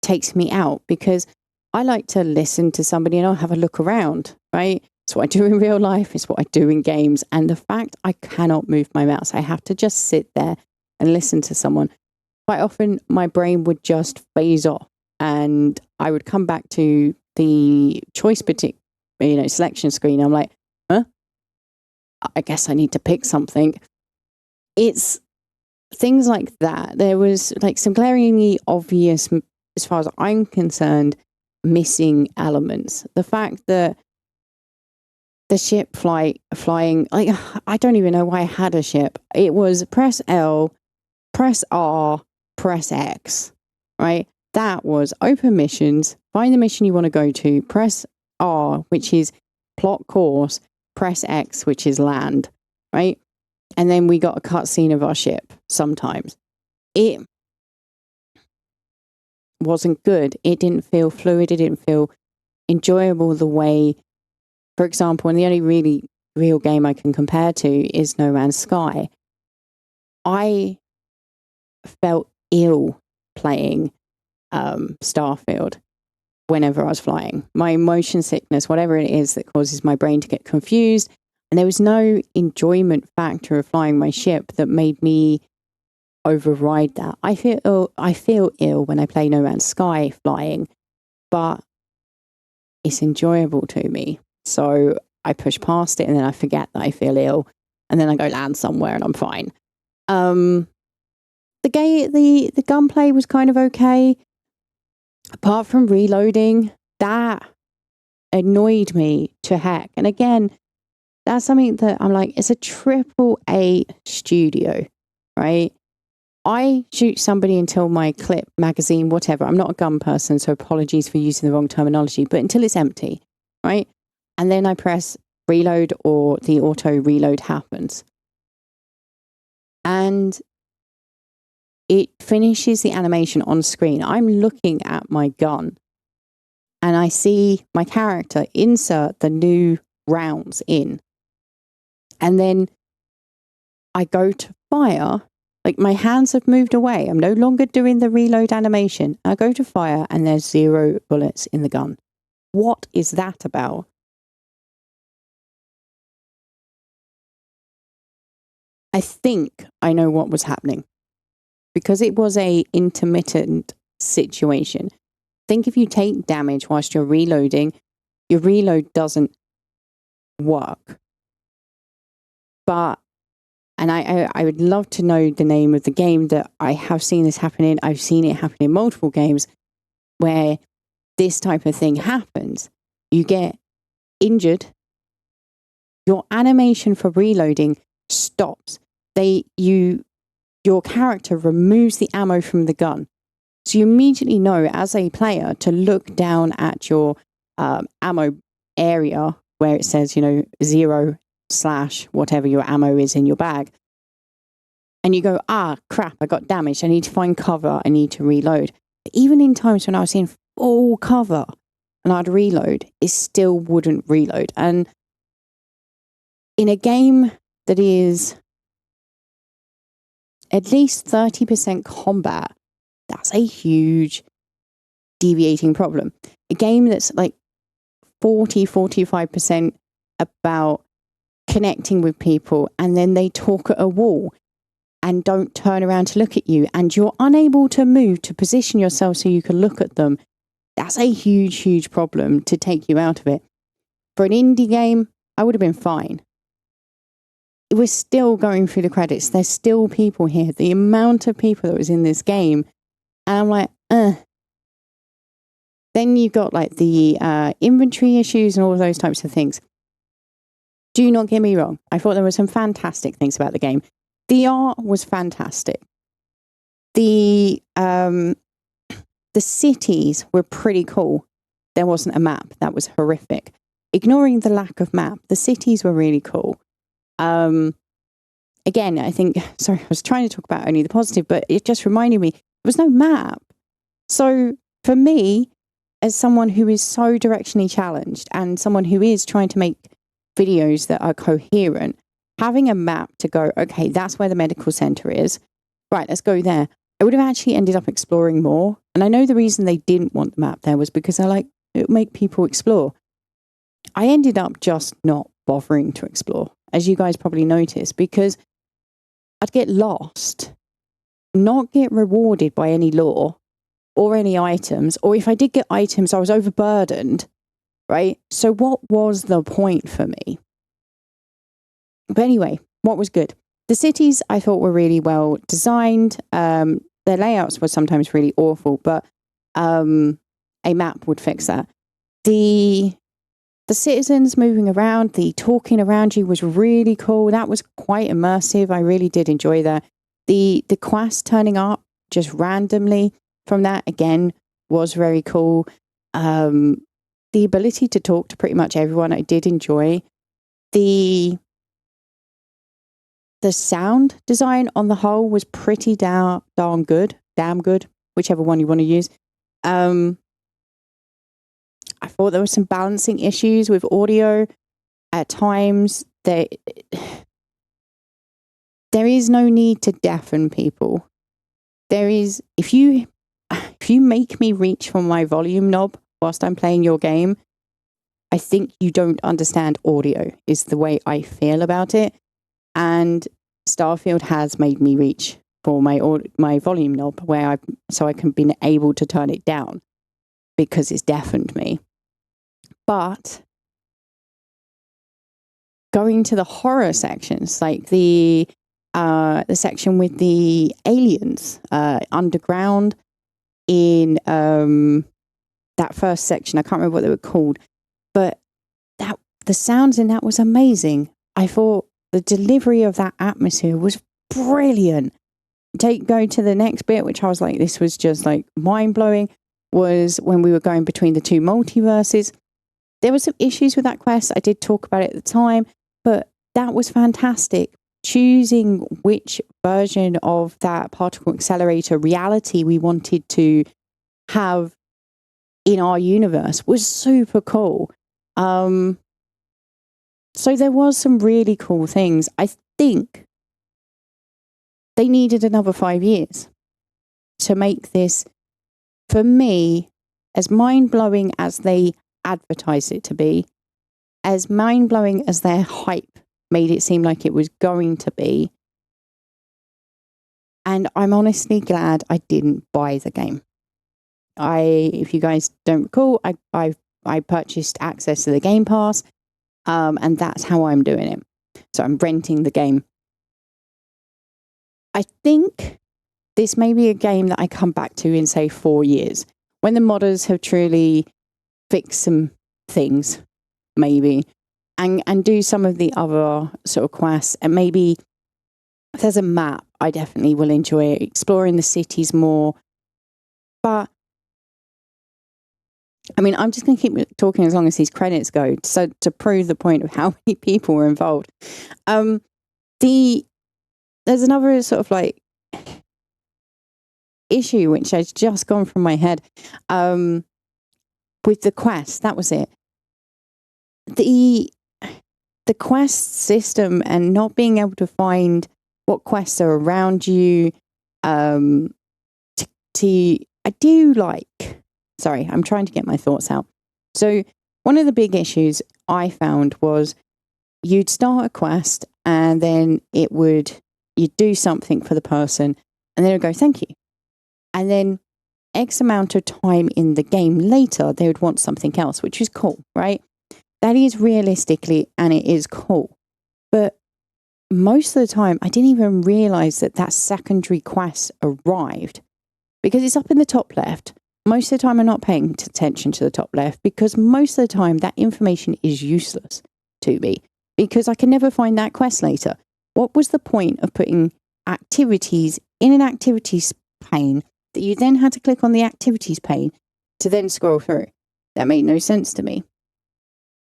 takes me out because I like to listen to somebody and I'll have a look around, right? It's what I do in real life. It's what I do in games. And the fact I cannot move my mouse, I have to just sit there and listen to someone. Quite often, my brain would just phase off and I would come back to the choice selection screen. I'm like, I guess I need to pick something. It's things like that. There was like some glaringly obvious, as far as I'm concerned, missing elements. The fact that the ship flying, like, I don't even know why I had a ship. It was press L, press R, press X, right? That was open missions, find the mission you want to go to, press R, which is plot course, press X, which is land, right? And then we got a cutscene of our ship sometimes. It wasn't good. It didn't feel fluid. It didn't feel enjoyable the way, for example, and the only really real game I can compare to is No Man's Sky. I felt ill playing Starfield whenever I was flying. My motion sickness, whatever it is that causes my brain to get confused, and there was no enjoyment factor of flying my ship that made me override that. I feel ill when I play No Man's Sky flying, but it's enjoyable to me. So I push past it and then I forget that I feel ill and then I go land somewhere and I'm fine. The gunplay was kind of okay. Apart from reloading, that annoyed me to heck. And again, that's something that I'm like, it's a AAA studio, right? I shoot somebody until my clip, magazine, whatever. I'm not a gun person, so apologies for using the wrong terminology, but until it's empty, right? And then I press reload or the auto reload happens. And it finishes the animation on screen. I'm looking at my gun and I see my character insert the new rounds in. And then I go to fire. Like my hands have moved away. I'm no longer doing the reload animation. I go to fire and there's 0 bullets in the gun. What is that about? I think I know what was happening. Because it was a intermittent situation. Think if you take damage whilst you're reloading, your reload doesn't work. But, and I would love to know the name of the game that I have seen this happen in. I've seen it happen in multiple games where this type of thing happens. You get injured, your animation for reloading stops. Your character removes the ammo from the gun. So you immediately know as a player to look down at your ammo area where it says, 0/ whatever your ammo is in your bag. And you go, crap, I got damaged. I need to find cover. I need to reload. But even in times when I was in full cover and I'd reload, it still wouldn't reload. And in a game that is at least 30% combat, that's a huge deviating problem. A game that's like 45% about connecting with people, and then they talk at a wall and don't turn around to look at you, and you're unable to move to position yourself so you can look at them. That's a huge problem to take you out of it. For an indie game, I would have been fine. We're still going through the credits. There's still people here. The amount of people that was in this game, and I'm like, Then you've got like the inventory issues and all of those types of things. Do not get me wrong. I thought there were some fantastic things about the game. The art was fantastic. The cities were pretty cool. There wasn't a map. That was horrific. Ignoring the lack of map, the cities were really cool. Again, I was trying to talk about only the positive, but it just reminded me, there was no map. So for me, as someone who is so directionally challenged and someone who is trying to make videos that are coherent, having a map to go, okay, that's where the medical center is. Right, let's go there. I would have actually ended up exploring more. And I know the reason they didn't want the map there was because it would make people explore. I ended up just not bothering to explore, as you guys probably noticed, because I'd get lost, not get rewarded by any lore or any items, or if I did get items, I was overburdened, right? So what was the point for me? But anyway, what was good? The cities I thought were really well designed. Their layouts were sometimes really awful, but a map would fix that. The citizens moving around, the talking around you was really cool. That was quite immersive. I really did enjoy that. The quest turning up just randomly from that, again, was very cool. The ability to talk to pretty much everyone, I did enjoy. The sound design on the whole was pretty damn good, whichever one you want to use. I thought there were some balancing issues with audio at times. There is no need to deafen people. There is, if you make me reach for my volume knob whilst I'm playing your game, I think you don't understand audio, is the way I feel about it. And Starfield has made me reach for my volume knob so I can be able to turn it down because it's deafened me. But going to the horror sections, like the section with the aliens underground in that first section, I can't remember what they were called, but the sounds in that was amazing. I thought the delivery of that atmosphere was brilliant. Go to the next bit, which I was like, this was just like mind-blowing, was when we were going between the two multiverses. There were some issues with that quest. I did talk about it at the time, but that was fantastic. Choosing which version of that particle accelerator reality we wanted to have in our universe was super cool. So there was some really cool things. I think they needed another 5 years to make this, for me, as mind-blowing as they advertised it to be, as mind-blowing as their hype made it seem like it was going to be. And I'm honestly glad I didn't buy the game. If you guys don't recall, I purchased access to the Game Pass, and that's how I'm doing it. So I'm renting the game. I think this may be a game that I come back to in, say, 4 years, when the modders have truly fixed some things, maybe, and do some of the other sort of quests. And maybe if there's a map, I definitely will enjoy it, exploring the cities more. But I mean, I'm just going to keep talking as long as these credits go, so to prove the point of how many people were involved. There's another sort of like issue which has just gone from my head with the quest. That was it. The quest system and not being able to find what quests are around you. I do like. Sorry, I'm trying to get my thoughts out. So one of the big issues I found was you'd start a quest and then you'd do something for the person and then it would go, thank you. And then X amount of time in the game later, they would want something else, which is cool, right? That is realistically, and it is cool. But most of the time, I didn't even realize that secondary quest arrived because it's up in the top left. Most of the time, I'm not paying attention to the top left because most of the time that information is useless to me because I can never find that quest later. What was the point of putting activities in an activities pane that you then had to click on the activities pane to then scroll through? That made no sense to me.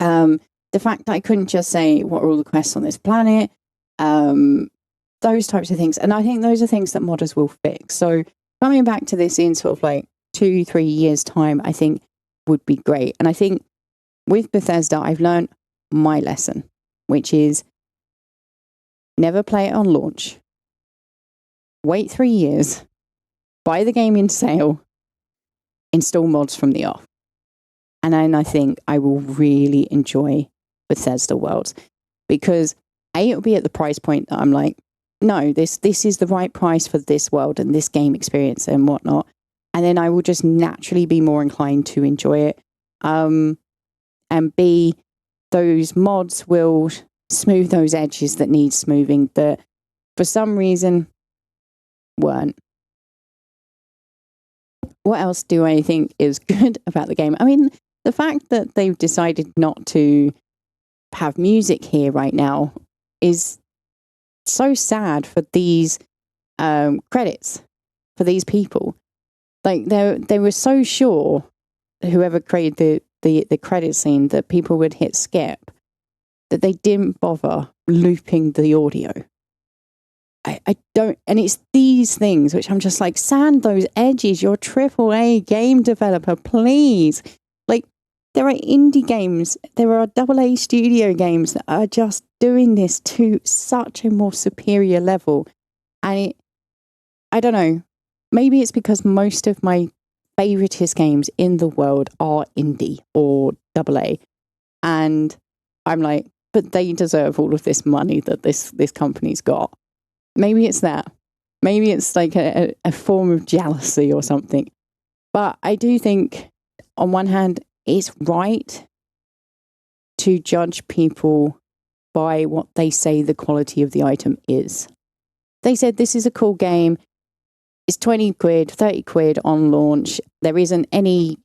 The fact that I couldn't just say what are all the quests on this planet, those types of things. And I think those are things that modders will fix. So coming back to this in sort of like 2-3 years time, I think would be great. And I think with Bethesda, I've learned my lesson, which is never play it on launch. Wait 3 years, buy the game in sale, install mods from the off. And then I think I will really enjoy Bethesda Worlds because it'll be at the price point that I'm like, no, this is the right price for this world and this game experience and whatnot. And then I will just naturally be more inclined to enjoy it. And B, those mods will smooth those edges that need smoothing that for some reason weren't. What else do I think is good about the game? I mean, the fact that they've decided not to have music here right now is so sad for these credits, for these people. Like they were so sure, whoever created the credit scene, that people would hit skip, that they didn't bother looping the audio. I don't, and it's these things which I'm just like, sand those edges, you're AAA game developer, please. Like, there are indie games, there are AA studio games that are just doing this to such a more superior level. And I don't know, maybe it's because most of my favoritist games in the world are indie or AA. And I'm like, but they deserve all of this money that this company's got. Maybe it's that. Maybe it's like a form of jealousy or something. But I do think, on one hand, it's right to judge people by what they say the quality of the item is. They said this is a cool game. It's 20 quid, 30 quid on launch. There isn't any,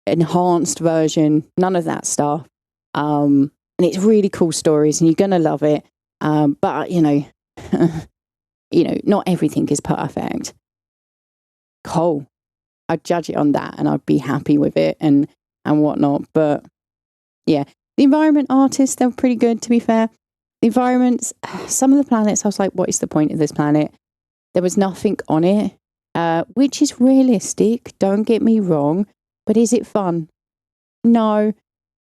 enhanced version, none of that stuff. And it's really cool stories and you're going to love it. But, not everything is perfect. Cool. I'd judge it on that and I'd be happy with it and whatnot. But yeah, the environment artists, they're pretty good, to be fair. The environments, some of the planets, I was like, what is the point of this planet? There was nothing on it, which is realistic, don't get me wrong, but is it fun? No.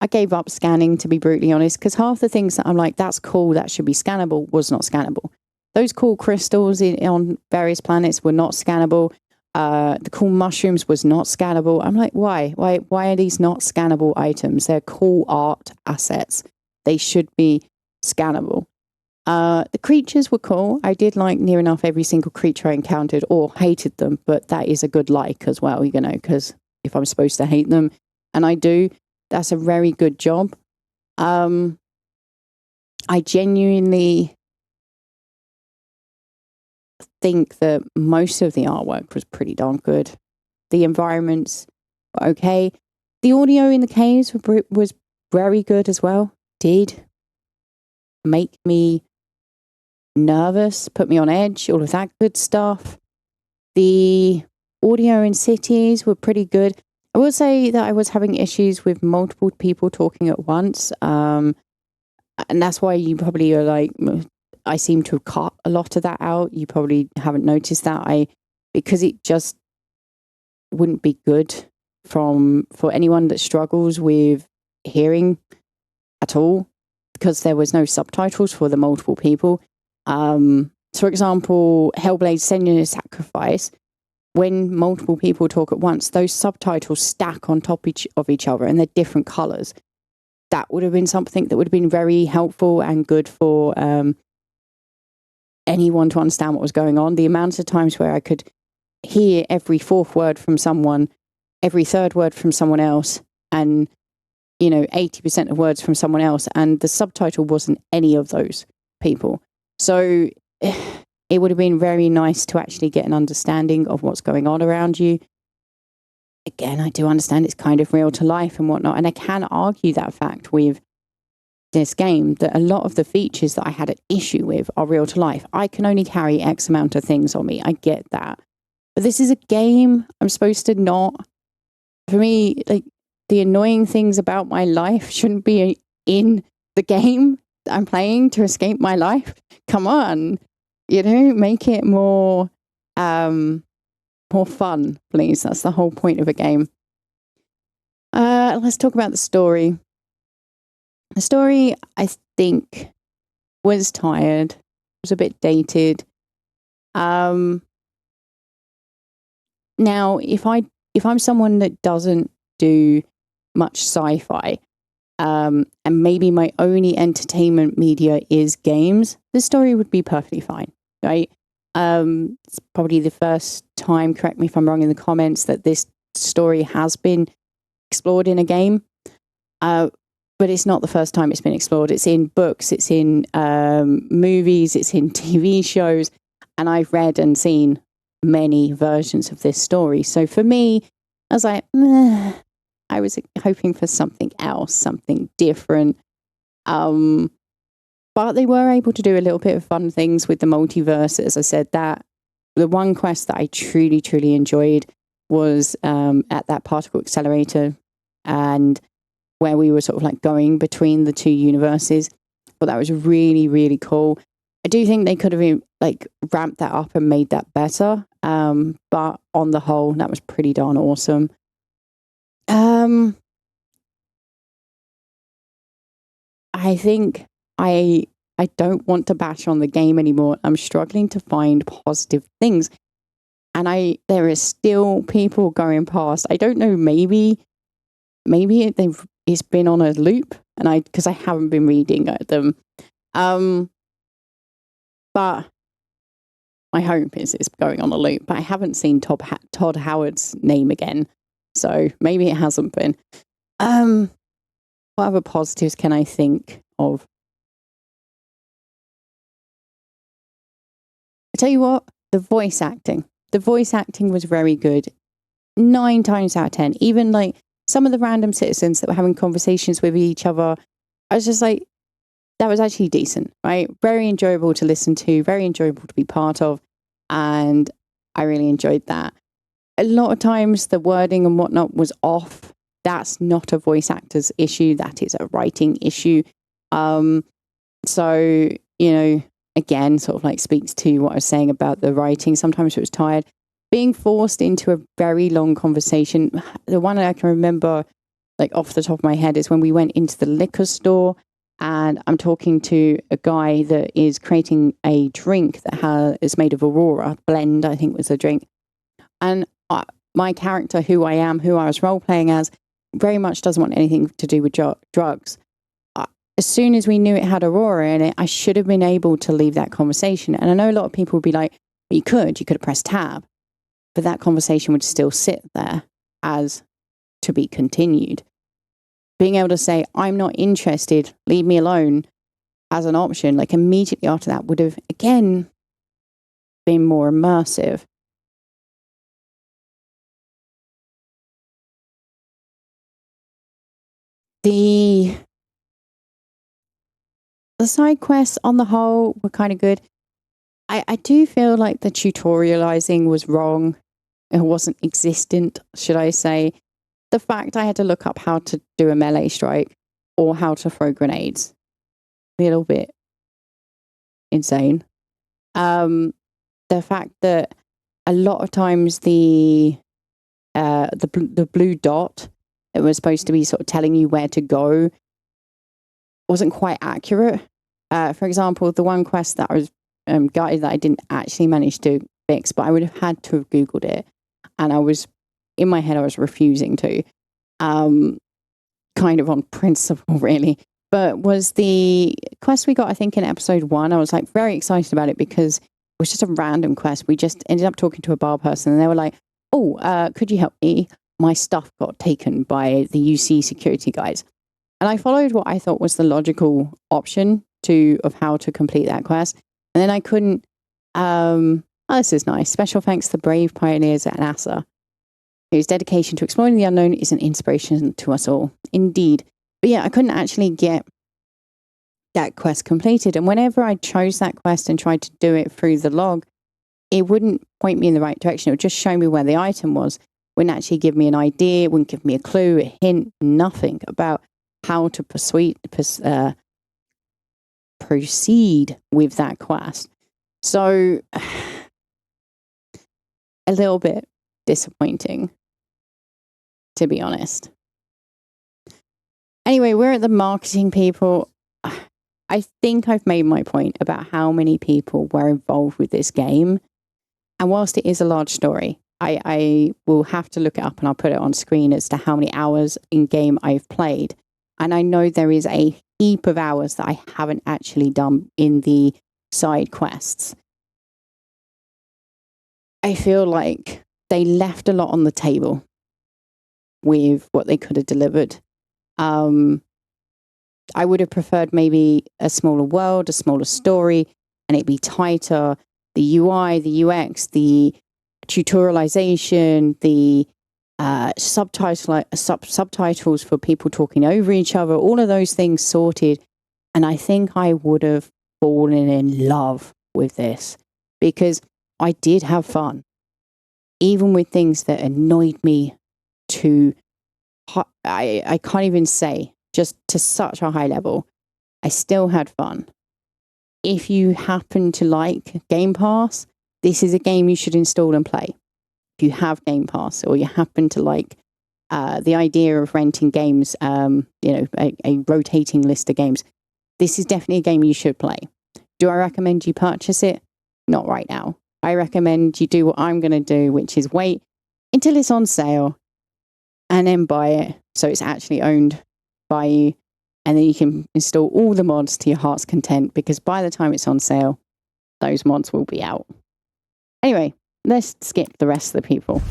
I gave up scanning, to be brutally honest, because half the things that I'm like, that's cool, that should be scannable, was not scannable. Those cool crystals on various planets were not scannable. The cool mushrooms was not scannable. I'm like, why? Why are these not scannable items? They're cool art assets. They should be scannable. The creatures were cool. I did like near enough every single creature I encountered, or hated them, but that is a good like as well, because if I'm supposed to hate them, and I do, that's a very good job. I genuinely think that most of the artwork was pretty darn good. The environments were okay. The audio in the caves was very good as well. Did make me nervous, put me on edge, all of that good stuff. The audio in cities were pretty good. I will say that I was having issues with multiple people talking at once. And that's why you probably are like, I seem to have cut a lot of that out. You probably haven't noticed that. Because it just wouldn't be good for anyone that struggles with hearing at all, because there was no subtitles for the multiple people. For example, Hellblade: Senua's Sacrifice, when multiple people talk at once, those subtitles stack on top of each other and they're different colors. That would have been something that would have been very helpful and good for anyone to understand what was going on. The amount of times where I could hear every fourth word from someone, every third word from someone else, and 80% of words from someone else, and the subtitle wasn't any of those people. So it would have been very nice to actually get an understanding of what's going on around you. Again, I do understand it's kind of real to life and whatnot, and I can argue that fact with this game, that a lot of the features that I had an issue with are real to life. I can only carry X amount of things on me. I get that. But this is a game. I'm supposed to not... For me, like, the annoying things about my life shouldn't be in the game that I'm playing to escape my life. Come on. Make it more fun, please. That's the whole point of a game. Let's talk about the story. The story, I think, was tired. Was a bit dated. Now, if I'm someone that doesn't do much sci-fi, and maybe my only entertainment media is games, the story would be perfectly fine, right? It's probably the first time, correct me if I'm wrong in the comments, that this story has been explored in a game. But it's not the first time it's been explored. It's in books, it's in movies, it's in TV shows, and I've read and seen many versions of this story. So for me, I was like, I was hoping for something else, something different. But they were able to do a little bit of fun things with the multiverse. As I said, that the one quest that I truly, truly enjoyed was at that particle accelerator, and where we were sort of like going between the two universes. But that was really, really cool. I do think they could have like ramped that up and made that better. But on the whole, that was pretty darn awesome. I think I don't want to bash on the game anymore. I'm struggling to find positive things. And there is still people going past. I don't know, maybe it's been on a loop, and because I haven't been reading at them. But my hope is it's going on a loop. But I haven't seen Todd Howard's name again, so maybe it hasn't been. What other positives can I think of? I tell you what, the voice acting. The voice acting was very good. 9 times out of 10. Even like some of the random citizens that were having conversations with each other, I was just like, that was actually decent, right? Very enjoyable to listen to, very enjoyable to be part of. And I really enjoyed that. A lot of times the wording and whatnot was off. That's not a voice actor's issue. That is a writing issue. So, again, sort of like speaks to what I was saying about the writing. Sometimes it was tired. Being forced into a very long conversation. The one I can remember, like off the top of my head, is when we went into the liquor store and I'm talking to a guy that is creating a drink that is made of Aurora blend, I think was the drink. And my character, who I was role-playing as, very much doesn't want anything to do with drugs. As soon as we knew it had Aurora in it, I should have been able to leave that conversation. And I know a lot of people would be like, you could have pressed tab. But that conversation would still sit there as to be continued. Being able to say, I'm not interested, leave me alone, as an option, like immediately after that, would have, again, been more immersive. The The side quests on the whole were kind of good. I do feel like the tutorializing was wrong. It wasn't existent, should I say. The fact I had to look up how to do a melee strike or how to throw grenades. A little bit insane. The fact that a lot of times the blue dot that was supposed to be sort of telling you where to go wasn't quite accurate. For example, the one quest that I was gutted that I didn't actually manage to fix, but I would have had to have Googled it. And I was, in my head, I was refusing to. Kind of on principle, really. But was the quest we got, I think, in episode 1. I was like very excited about it because it was just a random quest. We just ended up talking to a bar person and they were like, oh, could you help me? My stuff got taken by the UC security guys. And I followed what I thought was the logical option of how to complete that quest. And then I couldn't, this is nice. Special thanks to the brave pioneers at NASA, whose dedication to exploring the unknown is an inspiration to us all. Indeed. But yeah, I couldn't actually get that quest completed. And whenever I chose that quest and tried to do it through the log, it wouldn't point me in the right direction. It would just show me where the item was. Wouldn't actually give me an idea, wouldn't give me a clue, a hint, nothing about how to proceed with that quest. So, a little bit disappointing, to be honest. Anyway, we're at the marketing people. I think I've made my point about how many people were involved with this game. And whilst it is a large story, I will have to look it up and I'll put it on screen as to how many hours in game I've played. And I know there is a heap of hours that I haven't actually done in the side quests. I feel like they left a lot on the table with what they could have delivered. I would have preferred maybe a smaller world, a smaller story, and it'd be tighter. The UI, the UX, the tutorialization, the subtitles for people talking over each other, all of those things sorted. And I think I would have fallen in love with this because I did have fun, even with things that annoyed me I can't even say, just to such a high level. I still had fun. If you happen to like Game Pass, this is a game you should install and play. If you have Game Pass or you happen to like the idea of renting games, a rotating list of games, this is definitely a game you should play. Do I recommend you purchase it? Not right now. I recommend you do what I'm going to do, which is wait until it's on sale and then buy it so it's actually owned by you. And then you can install all the mods to your heart's content because by the time it's on sale, those mods will be out. Anyway, let's skip the rest of the people.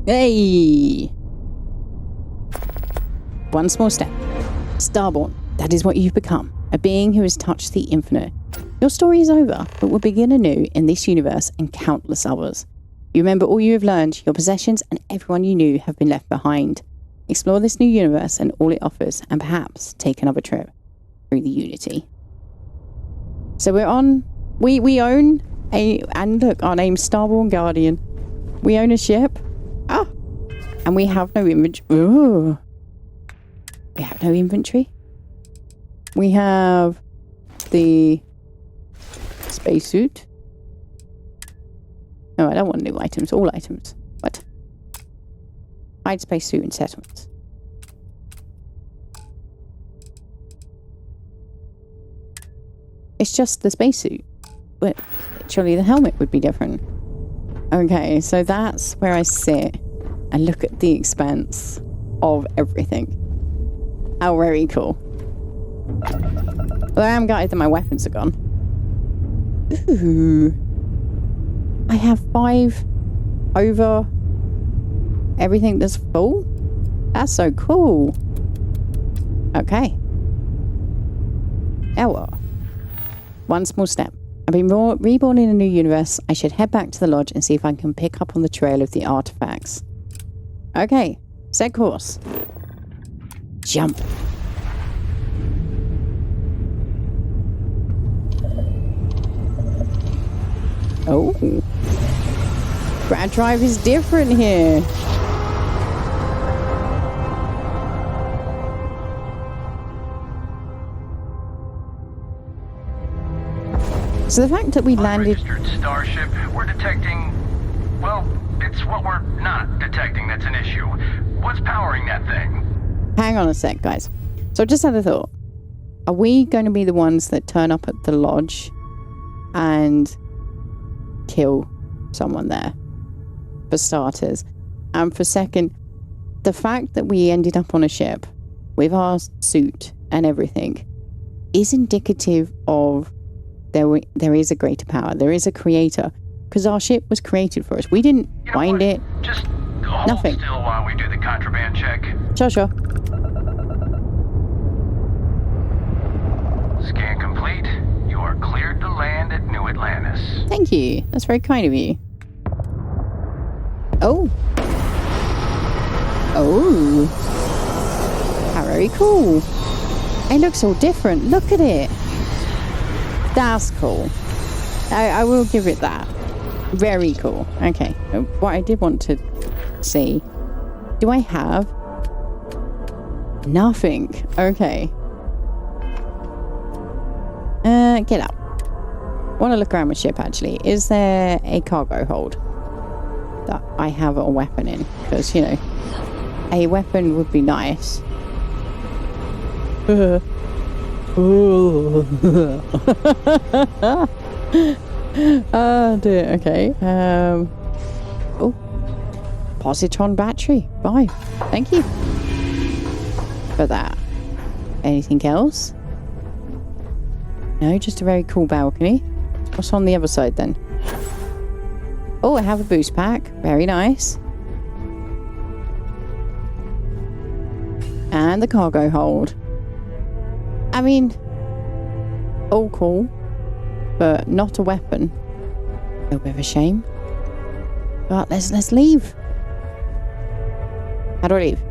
Hey! One small step. Starborn, that is what you've become. A being who has touched the infinite. Your story is over, but will begin anew in this universe and countless others. You remember all you have learned, your possessions and everyone you knew have been left behind. Explore this new universe and all it offers, and perhaps take another trip through the Unity. So we're on... We own a... And look, our name's Starborn Guardian. We own a ship. Ah! And we have no inventory. Ooh. We have no inventory. We have the spacesuit. No, I don't want new items. All items. What? Hide spacesuit and settlements. It's just the spacesuit. But surely the helmet would be different. Okay, so that's where I sit and look at the expanse of everything. How very cool. Well, I am gutted that my weapons are gone. Ooh. I have 5 over everything that's full? That's so cool. Okay. Now what? One small step. I've been reborn in a new universe. I should head back to the lodge and see if I can pick up on the trail of the artifacts. Okay. Set course. Jump. Oh. Grad Drive is different here. So the fact that we landed... Unregistered starship, we're detecting... Well, it's what we're not detecting that's an issue. What's powering that thing? Hang on a sec, guys. So I just had a thought. Are we going to be the ones that turn up at the lodge and kill someone there? For starters. And for second, the fact that we ended up on a ship with our suit and everything is indicative of there is a greater power. There is a creator. Because our ship was created for us. We didn't find it. Just hold Nothing. still while we do the contraband check. Sure. Scan complete. You are cleared to land at New Atlantis. Thank you. That's very kind of you. Oh. Oh. How very cool. It looks all different. Look at it. That's cool. I will give it that. Very cool. Okay. What I did want to see. Do I have... Nothing. Okay. Get up. Want to look around my ship, actually. Is there a cargo hold that I have a weapon in? Because, you know, a weapon would be nice. Oh dear. Okay. Oh, positron battery. Bye. Thank you for that. Anything else? No, just a very cool balcony. What's on the other side then? Oh, I have a boost pack. Very nice. And the cargo hold. I mean, all cool, but not a weapon. A little bit of a shame. But let's leave. How do I leave?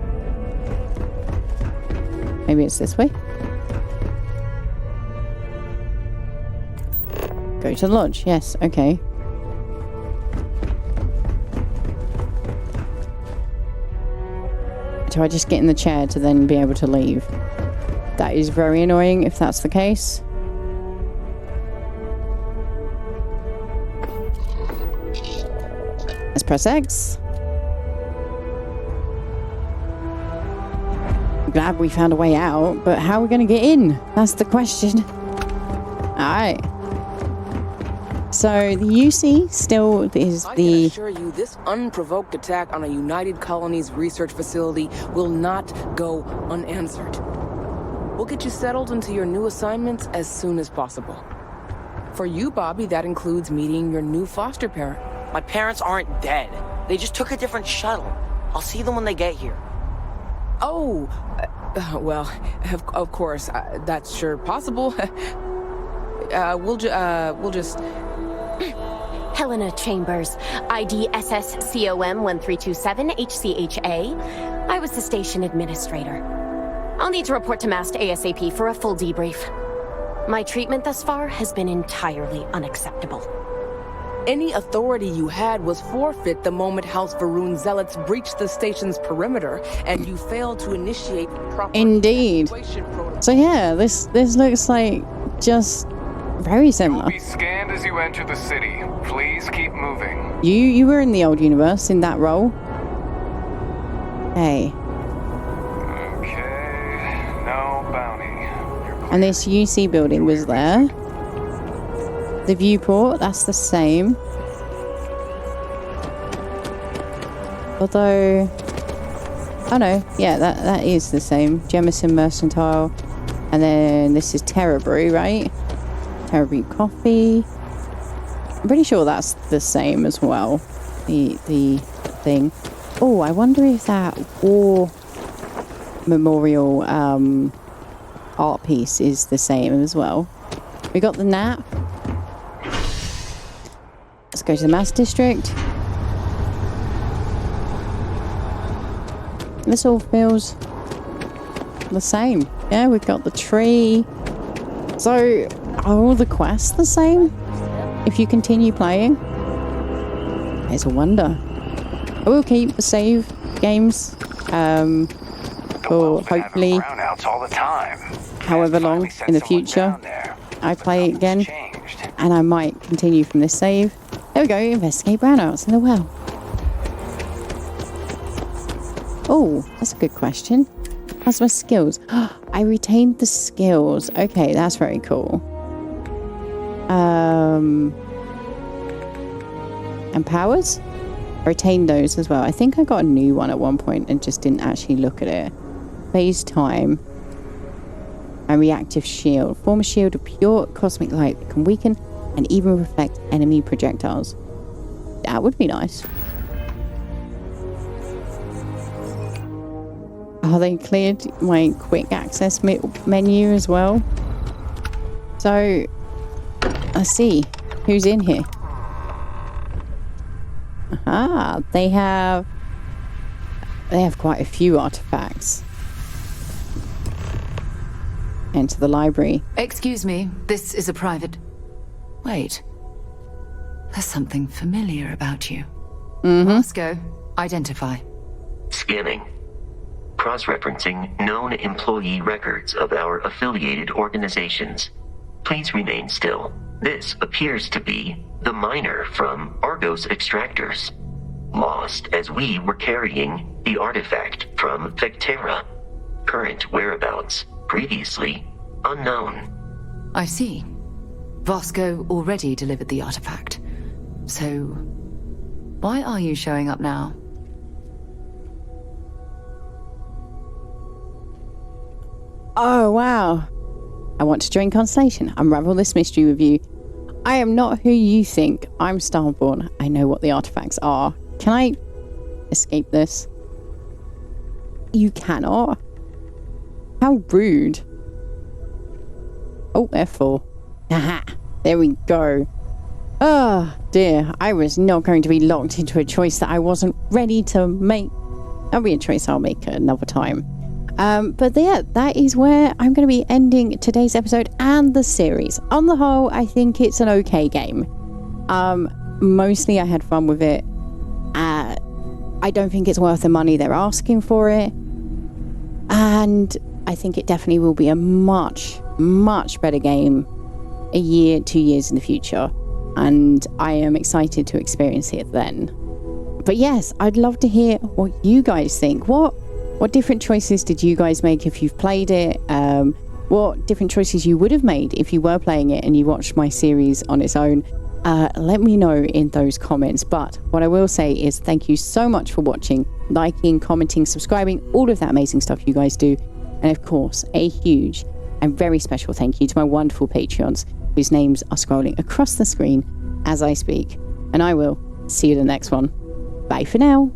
Maybe it's this way. Go to the lodge. Yes, okay. Do I just get in the chair to then be able to leave? That is very annoying if that's the case. Let's press X. I'm glad we found a way out, but how are we going to get in? That's the question. Alright. So the UC still is I the... can assure you, this unprovoked attack on a United Colonies research facility will not go unanswered. We'll get you settled into your new assignments as soon as possible. For you, Bobby, that includes meeting your new foster parent. My parents aren't dead. They just took a different shuttle. I'll see them when they get here. Oh, well, of course, that's sure possible. We'll just... Helena Chambers, ID SSCOM 1327 HCHA. I was the station administrator. I'll need to report to MAST ASAP for a full debrief. My treatment thus far has been entirely unacceptable. Any authority you had was forfeit the moment House Varun zealots breached the station's perimeter, and you failed to initiate proper... Indeed. So yeah, this looks like just very similar. You'll be scanned as you enter the city. Please keep moving. You were in the old universe in that role. Hey. Okay, no bounty. And this UC building was there. The viewport, that's the same. Although, oh no, yeah, that is the same. Jemison Mercantile. And then this is Terra Brew, right? Terra Brew Coffee. I'm pretty sure that's the same as well. The thing. Oh, I wonder if that war memorial art piece is the same as well. We got the nap. Let's go to the Mass District. This all feels the same. Yeah, we've got the tree. So, are all the quests the same? if you continue playing, it's a wonder. I will keep the save games for hopefully all the time. however long in the future I play it again, and I might continue from this save. There we go, investigate brownouts in the well. Oh, that's a good question. How's my skills? I retained the skills. Okay, that's very cool. And powers? I retained those as well. I think I got a new one at one point and just didn't actually look at it. Phase time. And reactive shield. Form a shield of pure cosmic light that can weaken and even reflect enemy projectiles. That would be nice. Oh, they cleared my quick access menu as well. So, let's see who's in here. Aha, they have quite a few artifacts. Enter the library. Excuse me, this is a private... Wait. There's something familiar about you. Moscow, identify. Scanning. Cross-referencing known employee records of our affiliated organizations. Please remain still. This appears to be the miner from Argos Extractors. Lost as we were carrying the artifact from Vectera. Current whereabouts, previously unknown. I see. Vasco already delivered the artifact. So, why are you showing up now? Oh, wow. I want to join Constellation. Unravel this mystery with you. I am not who you think. I'm Starborn. I know what the artifacts are. Can I escape this? You cannot. How rude. Oh, F4. Aha. There we go. Oh, dear. I was not going to be locked into a choice that I wasn't ready to make. That'll be a choice I'll make another time. But yeah, that is where I'm going to be ending today's episode and the series. On the whole, I think it's an okay game. Mostly I had fun with it. I don't think it's worth the money they're asking for it. And I think it definitely will be a much, much better game a year, 2 years in the future. And I am excited to experience it then. But yes, I'd love to hear what you guys think. What different choices did you guys make if you've played it? What different choices you would have made if you were playing it and you watched my series on its own? Let me know in those comments. But what I will say is thank you so much for watching, liking, commenting, subscribing, all of that amazing stuff you guys do. And of course, a huge and very special thank you to my wonderful Patreons, whose names are scrolling across the screen as I speak. And I will see you in the next one. Bye for now.